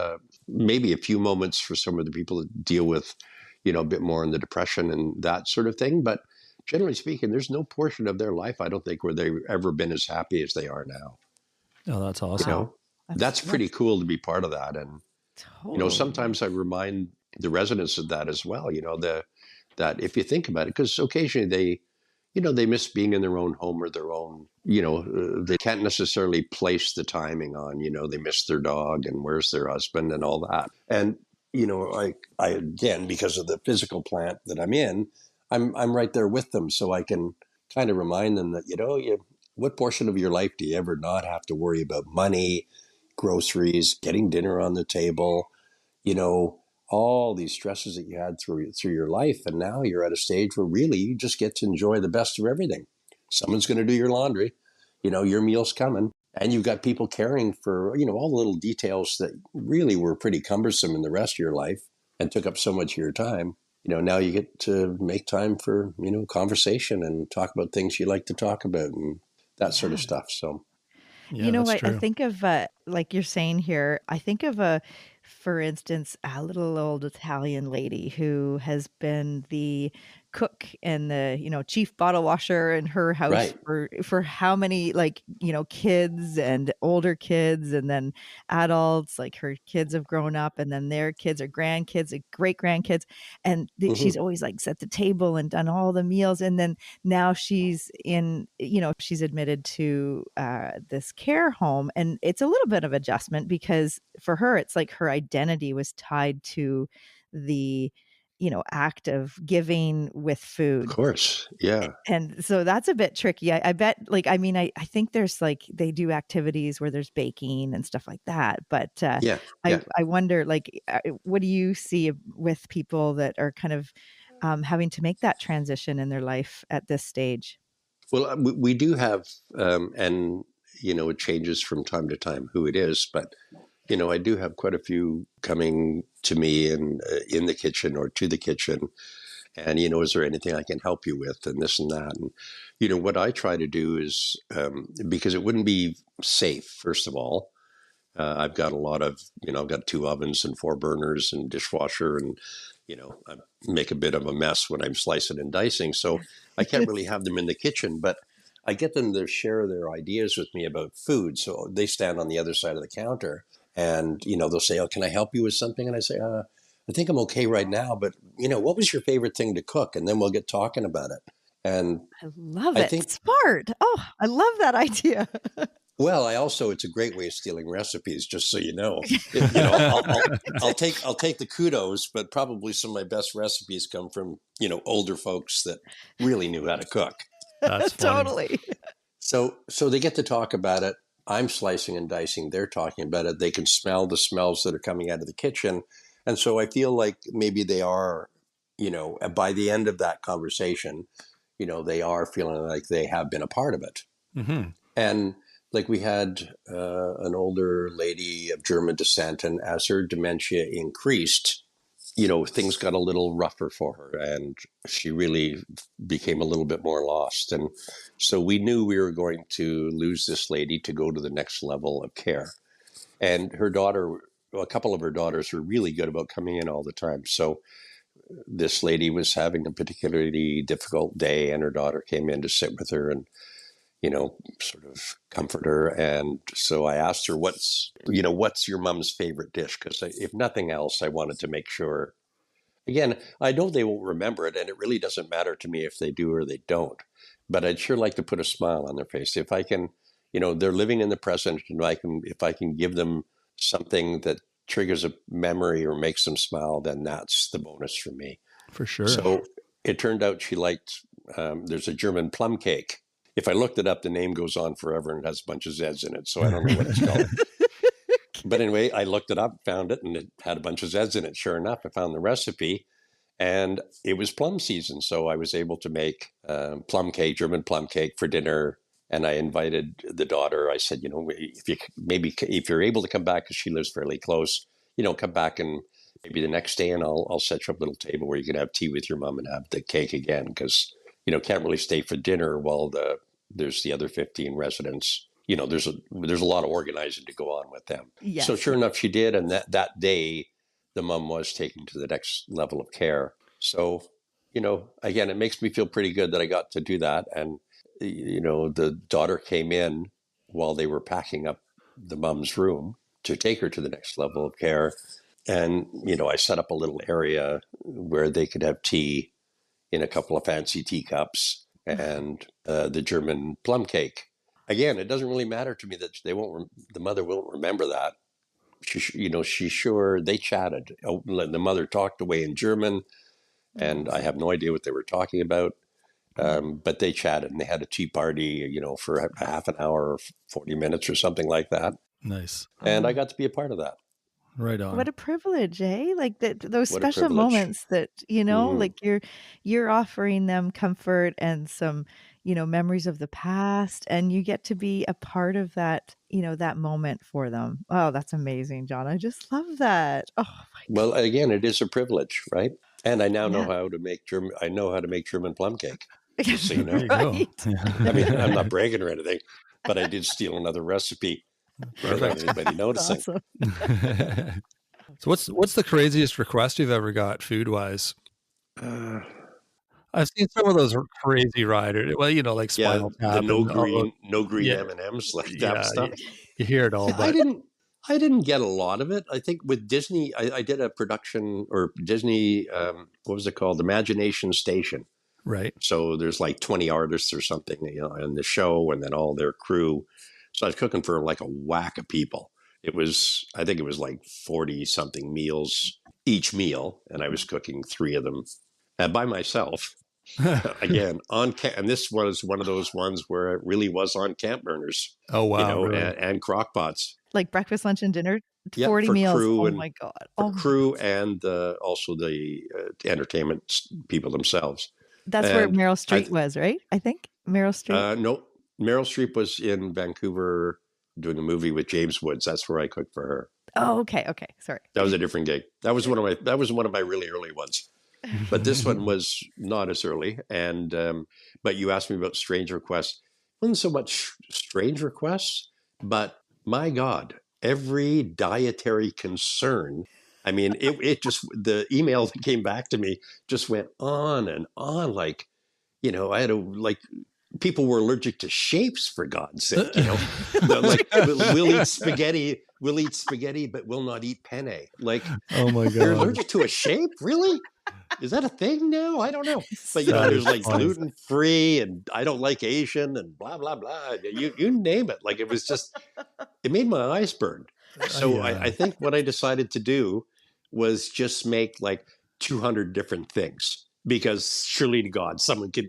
maybe a few moments for some of the people that deal with, a bit more in the depression and that sort of thing. But generally speaking, there's no portion of their life, I don't think, where they've ever been as happy as they are now. Oh, that's awesome. Wow. That's pretty cool to be part of that. And, Totally. sometimes I remind the residents of that as well, that if you think about it, because occasionally they miss being in their own home or their own, they can't necessarily place the timing on, they miss their dog and where's their husband and all that. And, I again, because of the physical plant that I'm in, I'm right there with them. So I can kind of remind them that, what portion of your life do you ever not have to worry about money, groceries, getting dinner on the table, all these stresses that you had through your life. And now you're at a stage where really you just get to enjoy the best of everything. Someone's going to do your laundry, your meal's coming, and you've got people caring for, all the little details that really were pretty cumbersome in the rest of your life and took up so much of your time. Now you get to make time for, conversation and talk about things you like to talk about and that sort of stuff. So, Yeah, that's I true. think of, like you're saying here, I think of for instance, a little old Italian lady who has been the cook and the, chief bottle washer in her house right. for how many, kids and older kids and then adults, like her kids have grown up and then their kids or grandkids and great grandkids. And she's always like set the table and done all the meals. And then now she's she's admitted to this care home, and it's a little bit of adjustment because for her, it's like her identity was tied to the act of giving with food. Of course. Yeah. And so that's a bit tricky. I bet, I think there's they do activities where there's baking and stuff like that. But Yeah. I wonder, what do you see with people that are kind of having to make that transition in their life at this stage? Well, we do have, and, it changes from time to time who it is, but, I do have quite a few coming to me in the kitchen or to the kitchen. And, is there anything I can help you with and this and that? And, what I try to do is, because it wouldn't be safe, first of all, I've got a lot of, I've got 2 ovens and 4 burners and dishwasher and, I make a bit of a mess when I'm slicing and dicing. So I can't really have them in the kitchen, but I get them to share their ideas with me about food. So they stand on the other side of the counter and, they'll say, oh, can I help you with something? And I say, I think I'm okay right now, but, what was your favorite thing to cook? And then we'll get talking about it. And I love I it. think, Smart. Oh, I love that idea. well, it's a great way of stealing recipes, just so you know. I'll take the kudos, but probably some of my best recipes come from, older folks that really knew how to cook. That's funny. Totally. So they get to talk about it. I'm slicing and dicing. They're talking about it. They can smell the smells that are coming out of the kitchen. And so I feel like maybe they are, by the end of that conversation, they are feeling like they have been a part of it. Mm-hmm. And like we had an older lady of German descent, and as her dementia increased, things got a little rougher for her and she really became a little bit more lost. And so we knew we were going to lose this lady to go to the next level of care. And her daughter, a couple of her daughters were really good about coming in all the time. So this lady was having a particularly difficult day and her daughter came in to sit with her and, sort of comfort her. And so I asked her, what's your mom's favorite dish? Because if nothing else, I wanted to make sure, again, I know they won't remember it and it really doesn't matter to me if they do or they don't, but I'd sure like to put a smile on their face. If I can, they're living in the present and if I can give them something that triggers a memory or makes them smile, then that's the bonus for me. For sure. So it turned out she liked, there's a German plum cake. If I looked it up, the name goes on forever and it has a bunch of Z's in it. So I don't know what it's called. But anyway, I looked it up, found it, and it had a bunch of Zeds in it. Sure enough, I found the recipe, and it was plum season. So I was able to make plum cake, German plum cake for dinner. And I invited the daughter. I said, if you're able to come back, because she lives fairly close, come back and maybe the next day, and I'll set you up a little table where you can have tea with your mom and have the cake again, because can't really stay for dinner while there's the other 15 residents. There's a lot of organizing to go on with them. Yes. So sure enough, she did, and that day, the mom was taken to the next level of care. So again, it makes me feel pretty good that I got to do that. And the daughter came in while they were packing up the mom's room to take her to the next level of care. And, I set up a little area where they could have tea in a couple of fancy teacups and the German plum cake. Again, it doesn't really matter to me that the mother won't remember that. They chatted. The mother talked away in German, and I have no idea what they were talking about. But they chatted, and they had a tea party, for a half an hour, or 40 minutes or something like that. Nice. And I got to be a part of that. Right on. What a privilege, eh? Like those What a special privilege. moments that, like you're offering them comfort and some, memories of the past, and you get to be a part of that, that moment for them. Oh, that's amazing, John. I just love that. Oh my Well, again, it is a privilege, right? And I now know Yeah. how to make German plum cake. Just so you know. There you go. Right. I mean, I'm not bragging or anything, but I did steal another recipe without anybody noticing. Awesome. So what's the craziest request you've ever got food-wise? I've seen some of those crazy riders. Well, like Spinal Tap. The no and all green yeah. M&Ms, like Yeah, that stuff. you hear it all, I but didn't get a lot of it. I think with Disney, I did a production, or Disney, what was it called? Imagination Station. right. So there's like 20 artists or something, in the show, and then all their crew. So I was cooking for like a whack of people. I think it was like 40 something meals each meal. And I was cooking 3 of them by myself. Again, and this was one of those ones where it really was on camp burners. Oh, wow. Really? and crock pots. Like breakfast, lunch, and dinner, Yeah, 40 for meals. crew Oh and- my God. For crew and also the entertainment people themselves. That's where and Meryl Streep was, right? I think Meryl Streep. No, Meryl Streep was in Vancouver doing a movie with James Woods. That's where I cooked for her. Oh, okay. Sorry. That was a different gig. That was one of my really early ones. But this one was not as early. And but you asked me about strange requests. It wasn't so much strange requests, but my God, every dietary concern. I mean, it just, the email that came back to me just went on and on. Like, I had people were allergic to shapes, for God's sake. Like, we'll eat spaghetti, but we'll not eat penne. Like, Oh my you're God. allergic to a shape? Really? Is that a thing now? I don't know. But That there's is like funny. gluten free, and I don't like Asian, and blah blah blah. You name it. Like, it was just, it made my eyes burn. So Yeah. I think what I decided to do was just make like 200 different things, because surely to God, someone could,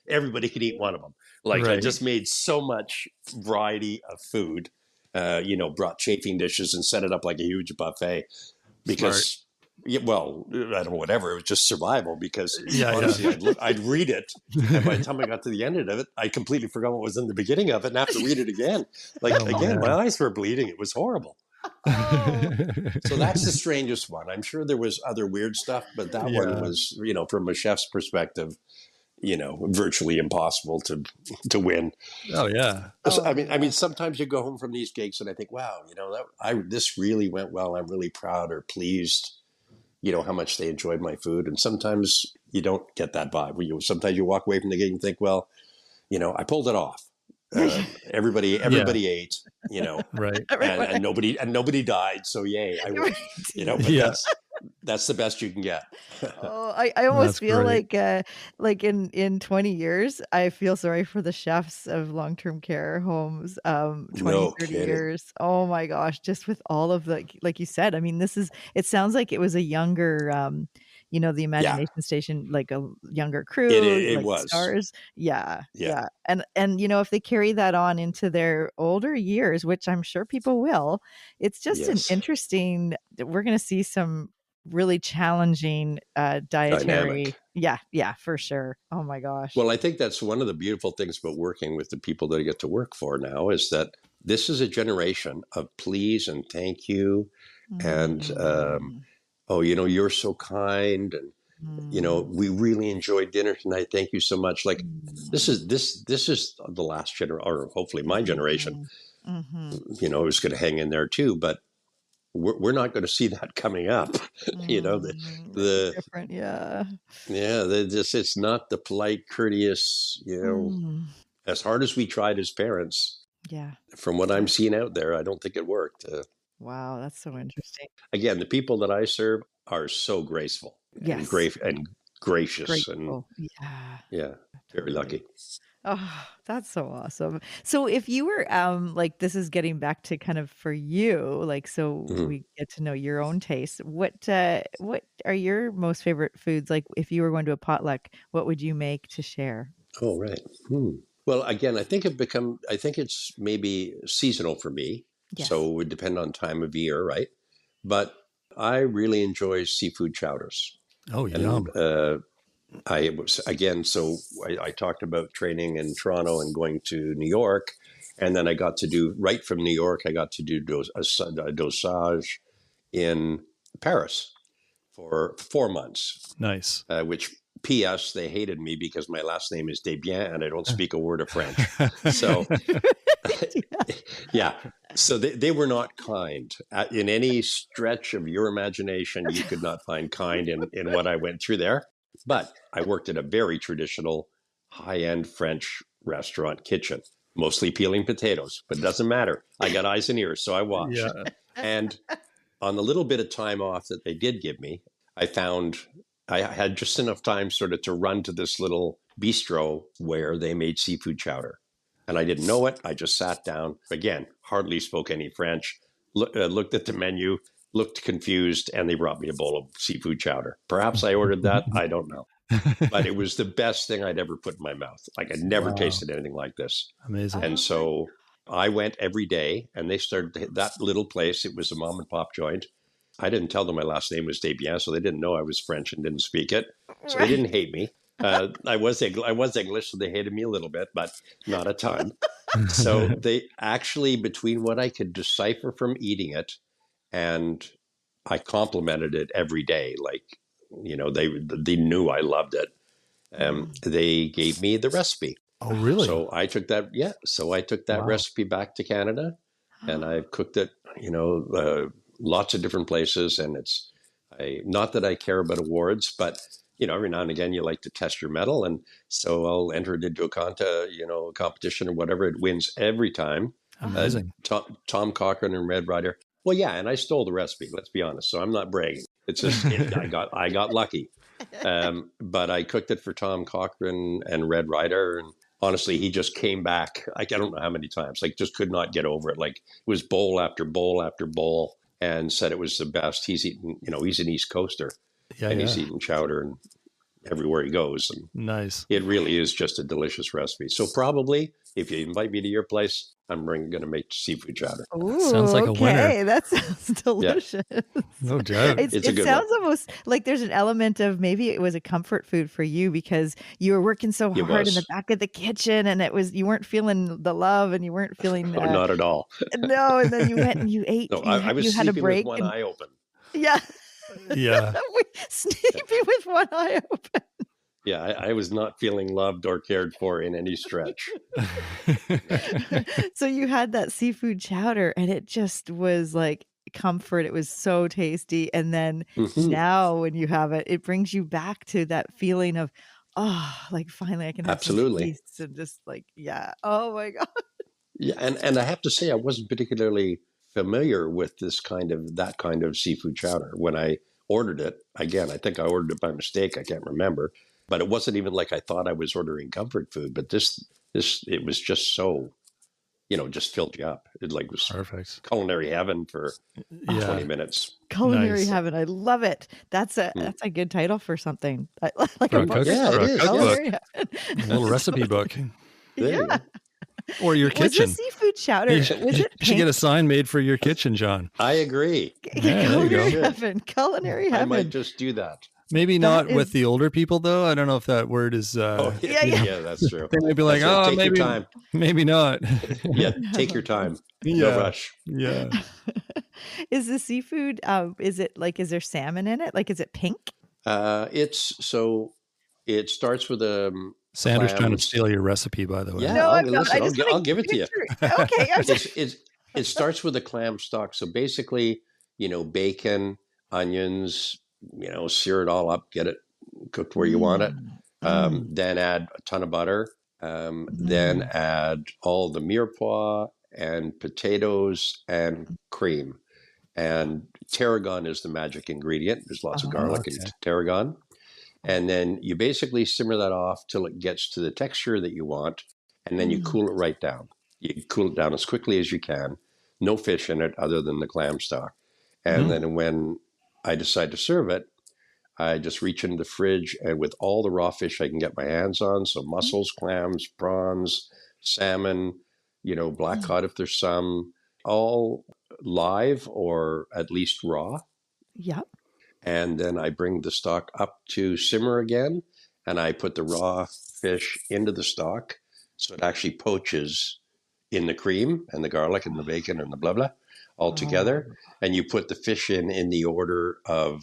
everybody could eat one of them. Like, I Right. just made so much variety of food, brought chafing dishes and set it up like a huge buffet, because, I don't know, whatever. It was just survival, because honestly, I'd read it, and by the time I got to the end of it, I completely forgot what was in the beginning of it, and have to read it again. Like, Oh, again, man. my eyes were bleeding. It was horrible. So that's the strangest one. I'm sure there was other weird stuff, but that Yeah. one was, from a chef's perspective, virtually impossible to win. Oh, yeah. So, I mean, sometimes you go home from these gigs and I think, wow, this really went well. I'm really proud or pleased, how much they enjoyed my food. And sometimes you don't get that vibe. Sometimes you walk away from the gig and think, well, I pulled it off. Everybody ate, Right. and nobody died. So yay, I win. But Yeah. that's the best you can get. I almost That's feel great. like in 20 years, I feel sorry for the chefs of long-term care homes, 20, No 30 kidding. years. Oh my gosh, just with all of the, like you said, I mean, it sounds like it was a younger the Yeah, imagination station, like a younger it crew, it like was. stars. Yeah, Yeah. yeah. And if they carry that on into their older years, which I'm sure people will, it's just an Yes. interesting, we're going to see some really challenging Dynamic. dietary. Yeah, yeah, for sure. Oh my gosh. Well, I think that's one of the beautiful things about working with the people that I get to work for now is that this is a generation of please and thank you and Mm, oh, you're so kind, and mm, we really enjoyed dinner tonight. Thank you so much. Like mm, this is the last generation, or hopefully my generation. mhm, mhm, Is going to hang in there too, but we're not going to see that coming up. The Very the different, yeah. yeah, it's not the polite, courteous. Mm, As hard as we tried as parents, yeah, from what I'm yeah. seeing out there, I don't think it worked. Wow, that's so interesting. Again, the people that I serve are so graceful and Yes, great and gracious, and grateful. Yeah, yeah, very totally. lucky. Oh, that's so awesome. So if you were like, this is getting back to kind of for you, like, so Mhm. we get to know your own taste. What are your most favorite foods? Like if you were going to a potluck, what would you make to share? Oh, right. Well, again, I think it's maybe seasonal for me. So Yes. it would depend on time of year, right? But I really enjoy seafood chowders. Oh, And yum. I was, again, so I talked about training in Toronto and going to New York. And then I got to do, right from New York, I got to do a dosage in Paris for 4 months, Nice. which P.S. they hated me because my last name is Desbiens and I don't speak a word of French. So yeah, so they were not kind. In any stretch of your imagination, you could not find kind in what I went through there. But I worked at a very traditional, high-end French restaurant kitchen, mostly peeling potatoes, but it doesn't matter. I got eyes and ears, so I watched. Yeah. And on the little bit of time off that they did give me, I found I had just enough time sort of to run to this little bistro where they made seafood chowder. And I didn't know it. I just sat down. Again, hardly spoke any French, looked at the menu, looked confused, and they brought me a bowl of seafood chowder. Perhaps I ordered that. I don't know. But it was the best thing I'd ever put in my mouth. Like I'd never Wow. tasted anything like this. Amazing. And Oh my so I went every day, and they started that little place. It was a mom and pop joint. I didn't tell them my last name was Desbiens, so they didn't know I was French and didn't speak it. So they right. didn't hate me. I was English, so they hated me a little bit, but not a ton. So they actually, between what I could decipher from eating it, and I complimented it every day, like they knew I loved it. Mm. They gave me the recipe. Oh, really? So I took that, yeah. So I took that Wow. recipe back to Canada, and I cooked it, lots of different places. And not that I care about awards, but every now and again you like to test your mettle, and so I'll enter it into a competition or whatever. It wins every time. Amazing. Tom Cochrane and Red Ryder. Well, yeah, and I stole the recipe. Let's be honest. So I'm not bragging. It's just I got lucky. But I cooked it for Tom Cochrane and Red Ryder, and honestly, he just came back. Like I don't know how many times. Like just could not get over it. Like it was bowl after bowl after bowl, and said it was the best. He's eaten. He's an East Coaster, Yeah, and he's yeah. eaten chowder and everywhere he goes, and Nice. it really is just a delicious recipe. So probably, if you invite me to your place, I'm going to make seafood chowder. Sounds Ooh, like a winner. okay. That sounds Yeah, delicious. No doubt. it's a It good one. sounds almost like there's an element of maybe it was a comfort food for you because you were working so It hard in the was. back of the kitchen and you weren't feeling the love and you weren't feeling Oh, not at all. no, and then you went and you ate, No, I you was had a sleeping with break one and eye open. yeah. Yeah. Sleeping with one eye open. Yeah, I was not feeling loved or cared for in any stretch. So you had that seafood chowder and it just was like comfort. It was so tasty. And then Hmm. now when you have it, it brings you back to that feeling of, oh, like finally I can have some Absolutely. peace and just like, yeah. Oh my God. Yeah, and I have to say I wasn't particularly familiar with that kind of seafood chowder when I ordered it. Again, I think I ordered it by mistake. I can't remember, but it wasn't even like I thought I was ordering comfort food. But this it was just so just filled you up. It like was Perfect. culinary heaven for 20 Yeah. minutes. Culinary Nice. heaven. I love it. That's a good title for something. Like For a a book. Yeah, for it a is. cookbook, Culinary heaven. a little recipe book, There you Yeah. go. or your Was the kitchen. seafood chowder, You should, was you it should get a pink? sign made for your kitchen, John. I agree. Yeah, there you go. Culinary Should. heaven. Culinary I might heaven. just do that. Maybe That not with is, the older people, though. I don't know if that word is. Oh, yeah, You know, yeah, that's true. they may be like, That's right. oh, Take your maybe, time. maybe not. Yeah, I take your love time. this. No Yeah, rush. yeah. Is the seafood, is it like, is there salmon in it? Like, is it pink? It starts with Sandra's trying to clams. steal your recipe, by the way. Yeah, No, I'm not. listen, I just I'll want give to it to you. picture. Okay. I'm just, It starts with a clam stock. So basically, bacon, onions, sear it all up, get it cooked where you want it. Then add a ton of butter. Then add all the mirepoix and potatoes and cream. And tarragon is the magic ingredient. There's lots of garlic in tarragon. And then you basically simmer that off till it gets to the texture that you want. And then you cool it right down. You cool it down as quickly as you can. No fish in it other than the clam stock. And then when I decide to serve it, I just reach into the fridge and with all the raw fish I can get my hands on. So mussels, clams, prawns, salmon, black cod if there's some, all live or at least raw. Yep. And then I bring the stock up to simmer again, and I put the raw fish into the stock so it actually poaches in the cream and the garlic and the bacon and the blah blah all together. And you put the fish in the order of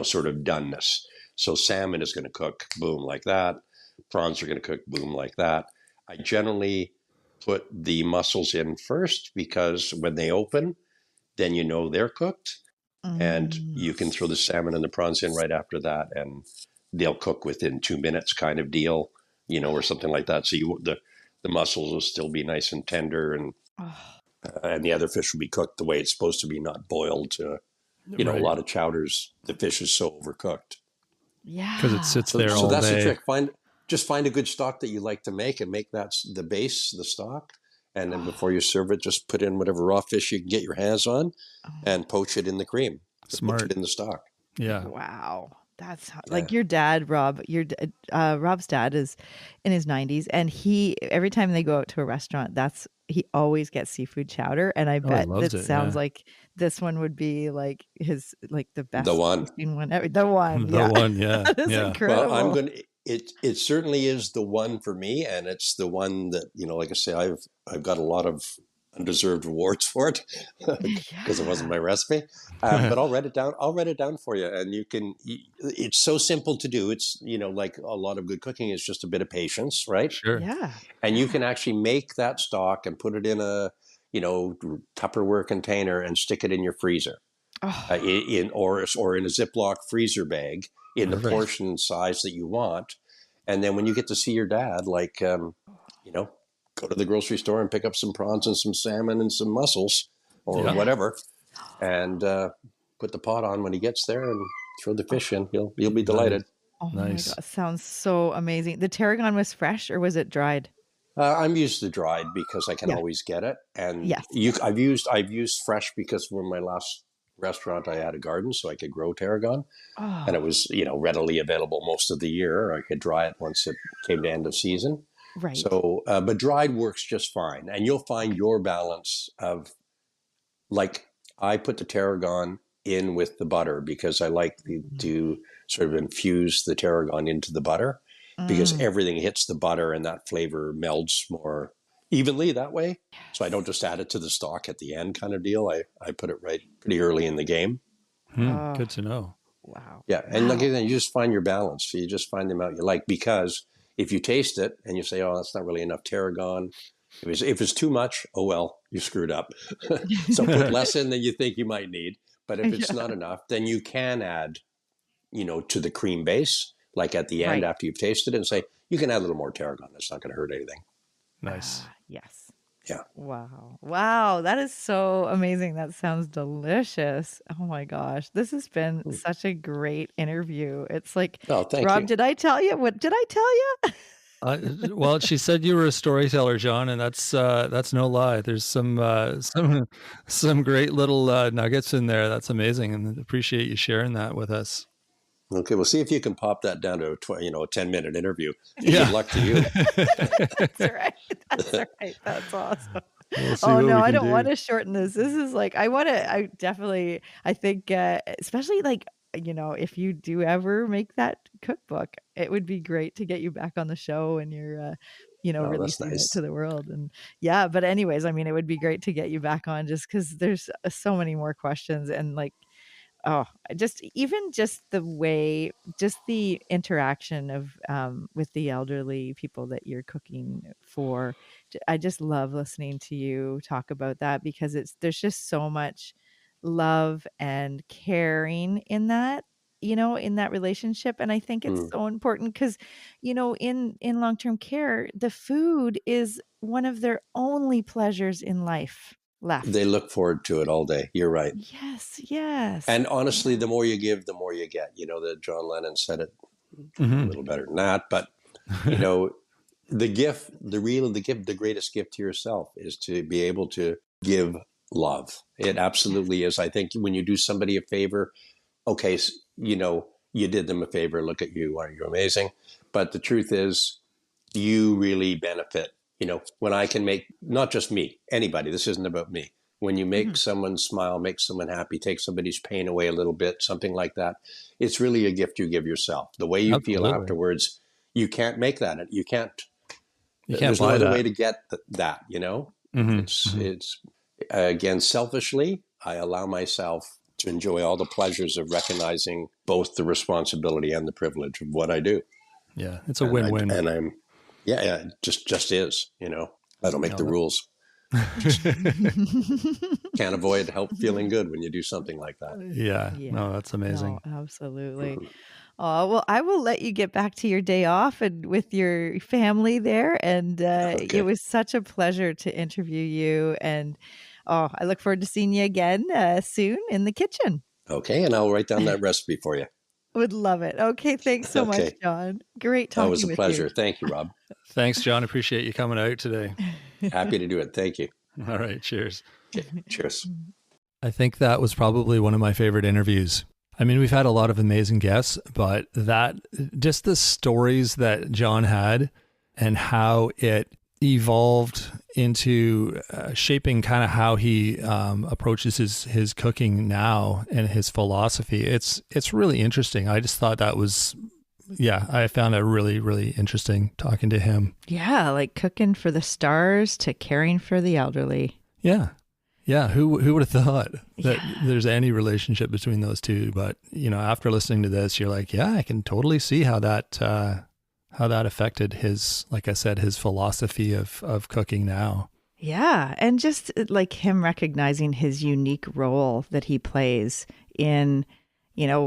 sort of doneness. So salmon is going to cook boom like that. Prawns are going to cook boom like that. I generally put the mussels in first because when they open, then they're cooked. And you can throw the salmon and the prawns in right after that, and they'll cook within 2 minutes, kind of deal, or something like that. So the mussels will still be nice and tender, and the other fish will be cooked the way it's supposed to be, not boiled. To a Right. lot of chowders, the fish is so overcooked. Yeah. Because it sits there So all that's the day. trick. Find a good stock that you like to make, and make that the base, the stock. And then before you serve it, just put in whatever raw fish you can get your hands on, and poach it in the cream. Smart. Poach it in the stock. Yeah. Wow. That's like your dad, Rob. Rob's dad is in his 90s, and every time they go out to a restaurant, he always gets seafood chowder, and I bet loves that it, sounds yeah. like this one would be like the best The one. tasting one ever. The one, The yeah. one, yeah. That is Yeah. incredible. Well, it certainly is the one for me, and it's the one that, like I say, I've got a lot of undeserved awards for it because it wasn't my recipe. But I'll write it down. I'll write it down for you, and it's so simple to do. It's like a lot of good cooking is just a bit of patience, right? Sure. Yeah. And you can actually make that stock and put it in a Tupperware container and stick it in your freezer, or in a Ziploc freezer bag in the portion size that you want. And then when you get to see your dad, like go to the grocery store and pick up some prawns and some salmon and some mussels or whatever, and put the pot on when he gets there and throw the fish in. You'll be delighted. Oh Nice. my God. Sounds so amazing. The tarragon was fresh or was it dried? I'm used to dried because I can always get it, and I've used fresh because when my last restaurant I had a garden, so I could grow tarragon, and it was readily available most of the year. I could dry it once it came to end of season. Right. So, but dried works just fine, and you'll find your balance of, like, I put the tarragon in with the butter because I like to sort of infuse the tarragon into the butter because everything hits the butter and that flavor melds more evenly that way. So I don't just add it to the stock at the end kind of deal. I put it right pretty early in the game. Good to know. Wow. Yeah, and like you just find your balance. You just find them out you like, because if you taste it and you say, "Oh, that's not really enough tarragon," if it's too much, oh well, you screwed up. So put less in than you think you might need. But if it's not enough, then you can add, to the cream base, like at the end after you've tasted it, and say you can add a little more tarragon. That's not going to hurt anything. Nice. Yes. Yeah. Wow. Wow. That is so amazing. That sounds delicious. Oh my gosh. This has been such a great interview. It's like, Oh, thank Rob, you. did I tell you? What did I tell you? Well, she said you were a storyteller, John, and that's no lie. There's some great little nuggets in there. That's amazing, and appreciate you sharing that with us. Okay, we'll see if you can pop that down to a 10-minute interview. Yeah. Good luck to you. That's right. That's right. That's awesome. We'll see Oh what no, we I can don't do. want to shorten this. This is like I definitely I think especially like if you do ever make that cookbook, it would be great to get you back on the show and you're Oh, that's releasing it to nice. the world. And yeah, but anyways, I mean, it would be great to get you back on just because there's so many more questions and like oh, just the way, just the interaction of with the elderly people that you're cooking for. I just love listening to you talk about that because there's just so much love and caring in that, in that relationship. And I think it's Hmm. so important because, in long-term care, the food is one of their only pleasures in life They left. look forward to it all day. You're right. Yes, yes. And honestly, the more you give, the more you get. That John Lennon said it a Hmm. little better than that. But, you know, the greatest gift to yourself is to be able to give love. It Yes. absolutely is. I think when you do somebody a favor, okay, you did them a favor. Look at you. Aren't you amazing? But the truth is, you really benefit. When I can make, not just me, anybody, this isn't about me. When you make Mhm. someone smile, make someone happy, take somebody's pain away a little bit, something like that, it's really a gift you give yourself. The way you feel Absolutely. afterwards, you can't make that. You can't, You can't there's no buy other that. way to get that. Hmm. It's again, selfishly, I allow myself to enjoy all the pleasures of recognizing both the responsibility and the privilege of what I do. Yeah, it's a And win-win. yeah, it just is, I don't make the No, rules. Can't avoid help feeling good when you do something like that. yeah, Yeah. no, that's No, amazing. absolutely. Oh, well, I will let you get back to your day off and with your family there. And it Okay. was such a pleasure to interview you. And oh, I look forward to seeing you again soon in the kitchen. Okay. And I'll write down that recipe for you. Would love it. Okay, thanks so much, Okay. John. Great Oh, it was talking a with you. pleasure. Thank you, Rob. Thanks, John. Appreciate you coming out today. Happy to do it. Thank you. All right, cheers. Okay. Cheers. I think that was probably one of my favorite interviews. I mean, we've had a lot of amazing guests, but just the stories that John had and how it evolved into shaping kind of how he approaches his cooking now and his philosophy. It's really interesting. I just thought that was, yeah, I found it really, really interesting talking to him. Yeah, like cooking for the stars to caring for the elderly. Yeah. Yeah, who would have thought that Yeah. there's any relationship between those two? But after listening to this, you're like, yeah, I can totally see how that affected his, like I said, his philosophy of cooking now. Yeah, and just like him recognizing his unique role that he plays in,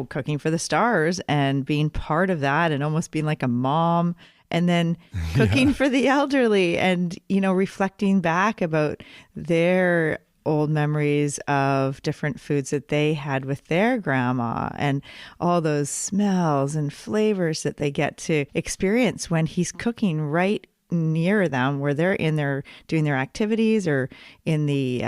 cooking for the stars and being part of that and almost being like a mom and then cooking for the elderly and, reflecting back about their old memories of different foods that they had with their grandma and all those smells and flavors that they get to experience when he's cooking right near them where they're in there doing their activities or in the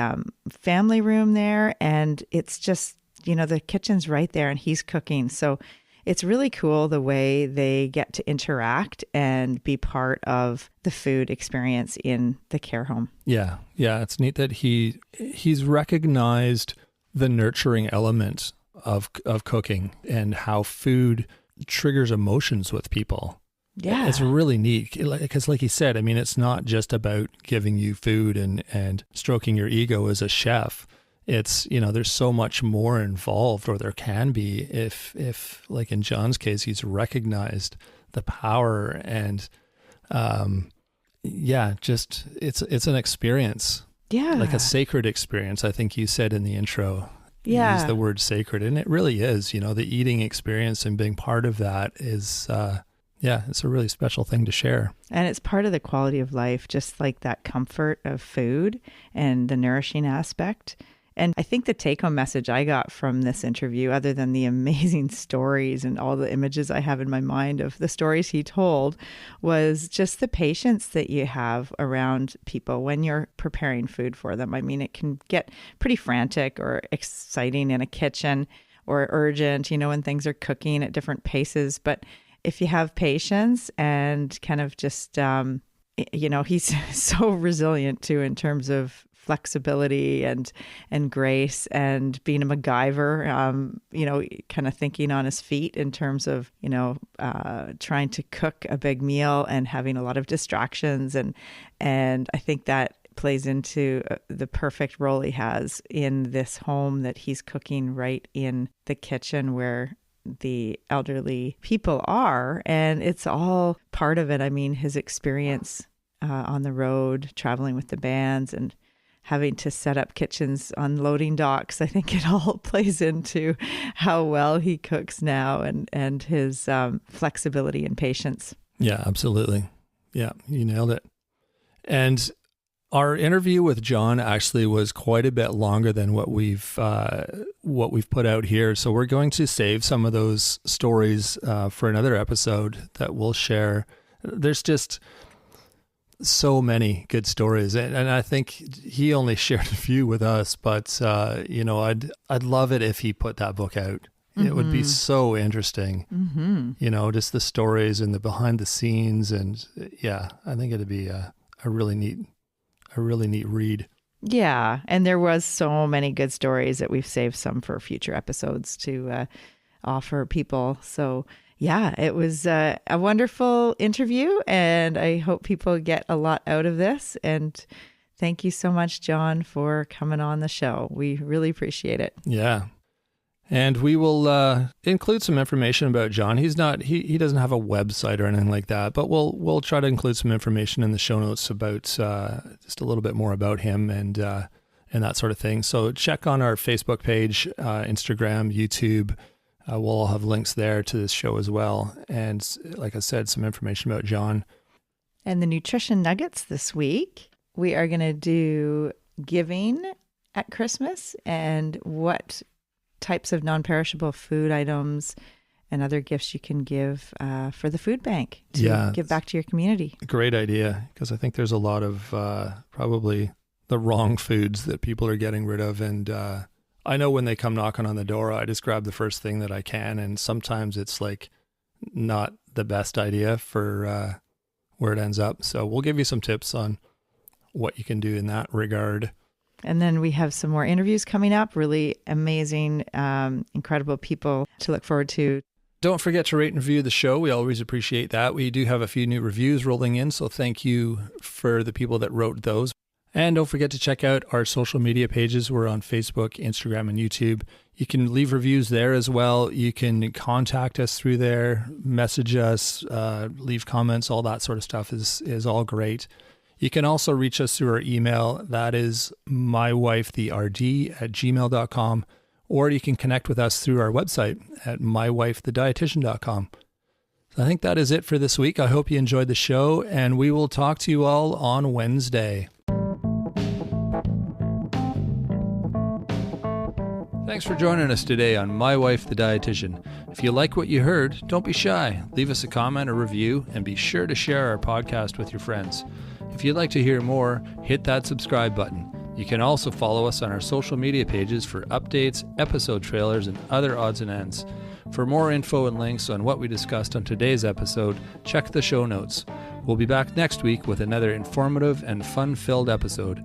family room there. And it's just, the kitchen's right there and he's cooking. So it's really cool the way they get to interact and be part of the food experience in the care home. Yeah. Yeah. It's neat that he's recognized the nurturing element of cooking and how food triggers emotions with people. Yeah. It's really neat because like he said, I mean, it's not just about giving you food and stroking your ego as a chef. It's, there's so much more involved, or there can be if like in John's case, he's recognized the power and, just it's an experience. Yeah. Like a sacred experience. I think you said in the intro, Yeah. you used the word sacred, and it really is, the eating experience and being part of that is, it's a really special thing to share. And it's part of the quality of life, just like that comfort of food and the nourishing aspect. And I think the take-home message I got from this interview, other than the amazing stories and all the images I have in my mind of the stories he told, was just the patience that you have around people when you're preparing food for them. I mean, it can get pretty frantic or exciting in a kitchen or urgent, when things are cooking at different paces. But if you have patience and kind of just, he's so resilient too in terms of flexibility and grace and being a MacGyver, kind of thinking on his feet in terms of, trying to cook a big meal and having a lot of distractions. And I think that plays into the perfect role he has in this home that he's cooking right in the kitchen where the elderly people are. And it's all part of it. I mean, his experience on the road, traveling with the bands and having to set up kitchens on loading docks. I think it all plays into how well he cooks now and his flexibility and patience. Yeah, absolutely. Yeah, you nailed it. And our interview with John actually was quite a bit longer than what we've put out here. So we're going to save some of those stories for another episode that we'll share. There's just so many good stories, and I think he only shared a few with us. But I'd love it if he put that book out. Mm-hmm. It would be so interesting. Mm-hmm. Just the stories and the behind the scenes, and yeah, I think it'd be a really neat read. Yeah. And there was so many good stories that we've saved some for future episodes to offer people. So yeah, it was a wonderful interview and I hope people get a lot out of this. And thank you so much, John, for coming on the show. We really appreciate it. Yeah. And we will include some information about John. He doesn't have a website or anything like that, but we'll try to include some information in the show notes about just a little bit more about him and that sort of thing. So check on our Facebook page, Instagram, YouTube. We'll all have links there to this show as well. And like I said, some information about John. And the nutrition nuggets this week, we are going to do giving at Christmas and what types of non-perishable food items and other gifts you can give for the food bank to give back to your community. Great idea, because I think there's a lot of probably the wrong foods that people are getting rid of. And I know when they come knocking on the door, I just grab the first thing that I can. And sometimes it's like not the best idea for where it ends up. So we'll give you some tips on what you can do in that regard. And then we have some more interviews coming up, really amazing, incredible people to look forward to. Don't forget to rate and review the show. We always appreciate that. We do have a few new reviews rolling in, so thank you for the people that wrote those. And don't forget to check out our social media pages. We're on Facebook, Instagram, and YouTube. You can leave reviews there as well. You can contact us through there, message us, leave comments, all that sort of stuff is all great. You can also reach us through our email. That is mywifetherd@gmail.com. Or you can connect with us through our website at mywifethedietitian.com. So I think that is it for this week. I hope you enjoyed the show, and we will talk to you all on Wednesday. Thanks for joining us today on My Wife the Dietitian. If you like what you heard, don't be shy. Leave us a comment or review, and be sure to share our podcast with your friends. If you'd like to hear more, hit that subscribe button. You can also follow us on our social media pages for updates, episode trailers, and other odds and ends. For more info and links on what we discussed on today's episode, check the show notes. We'll be back next week with another informative and fun-filled episode.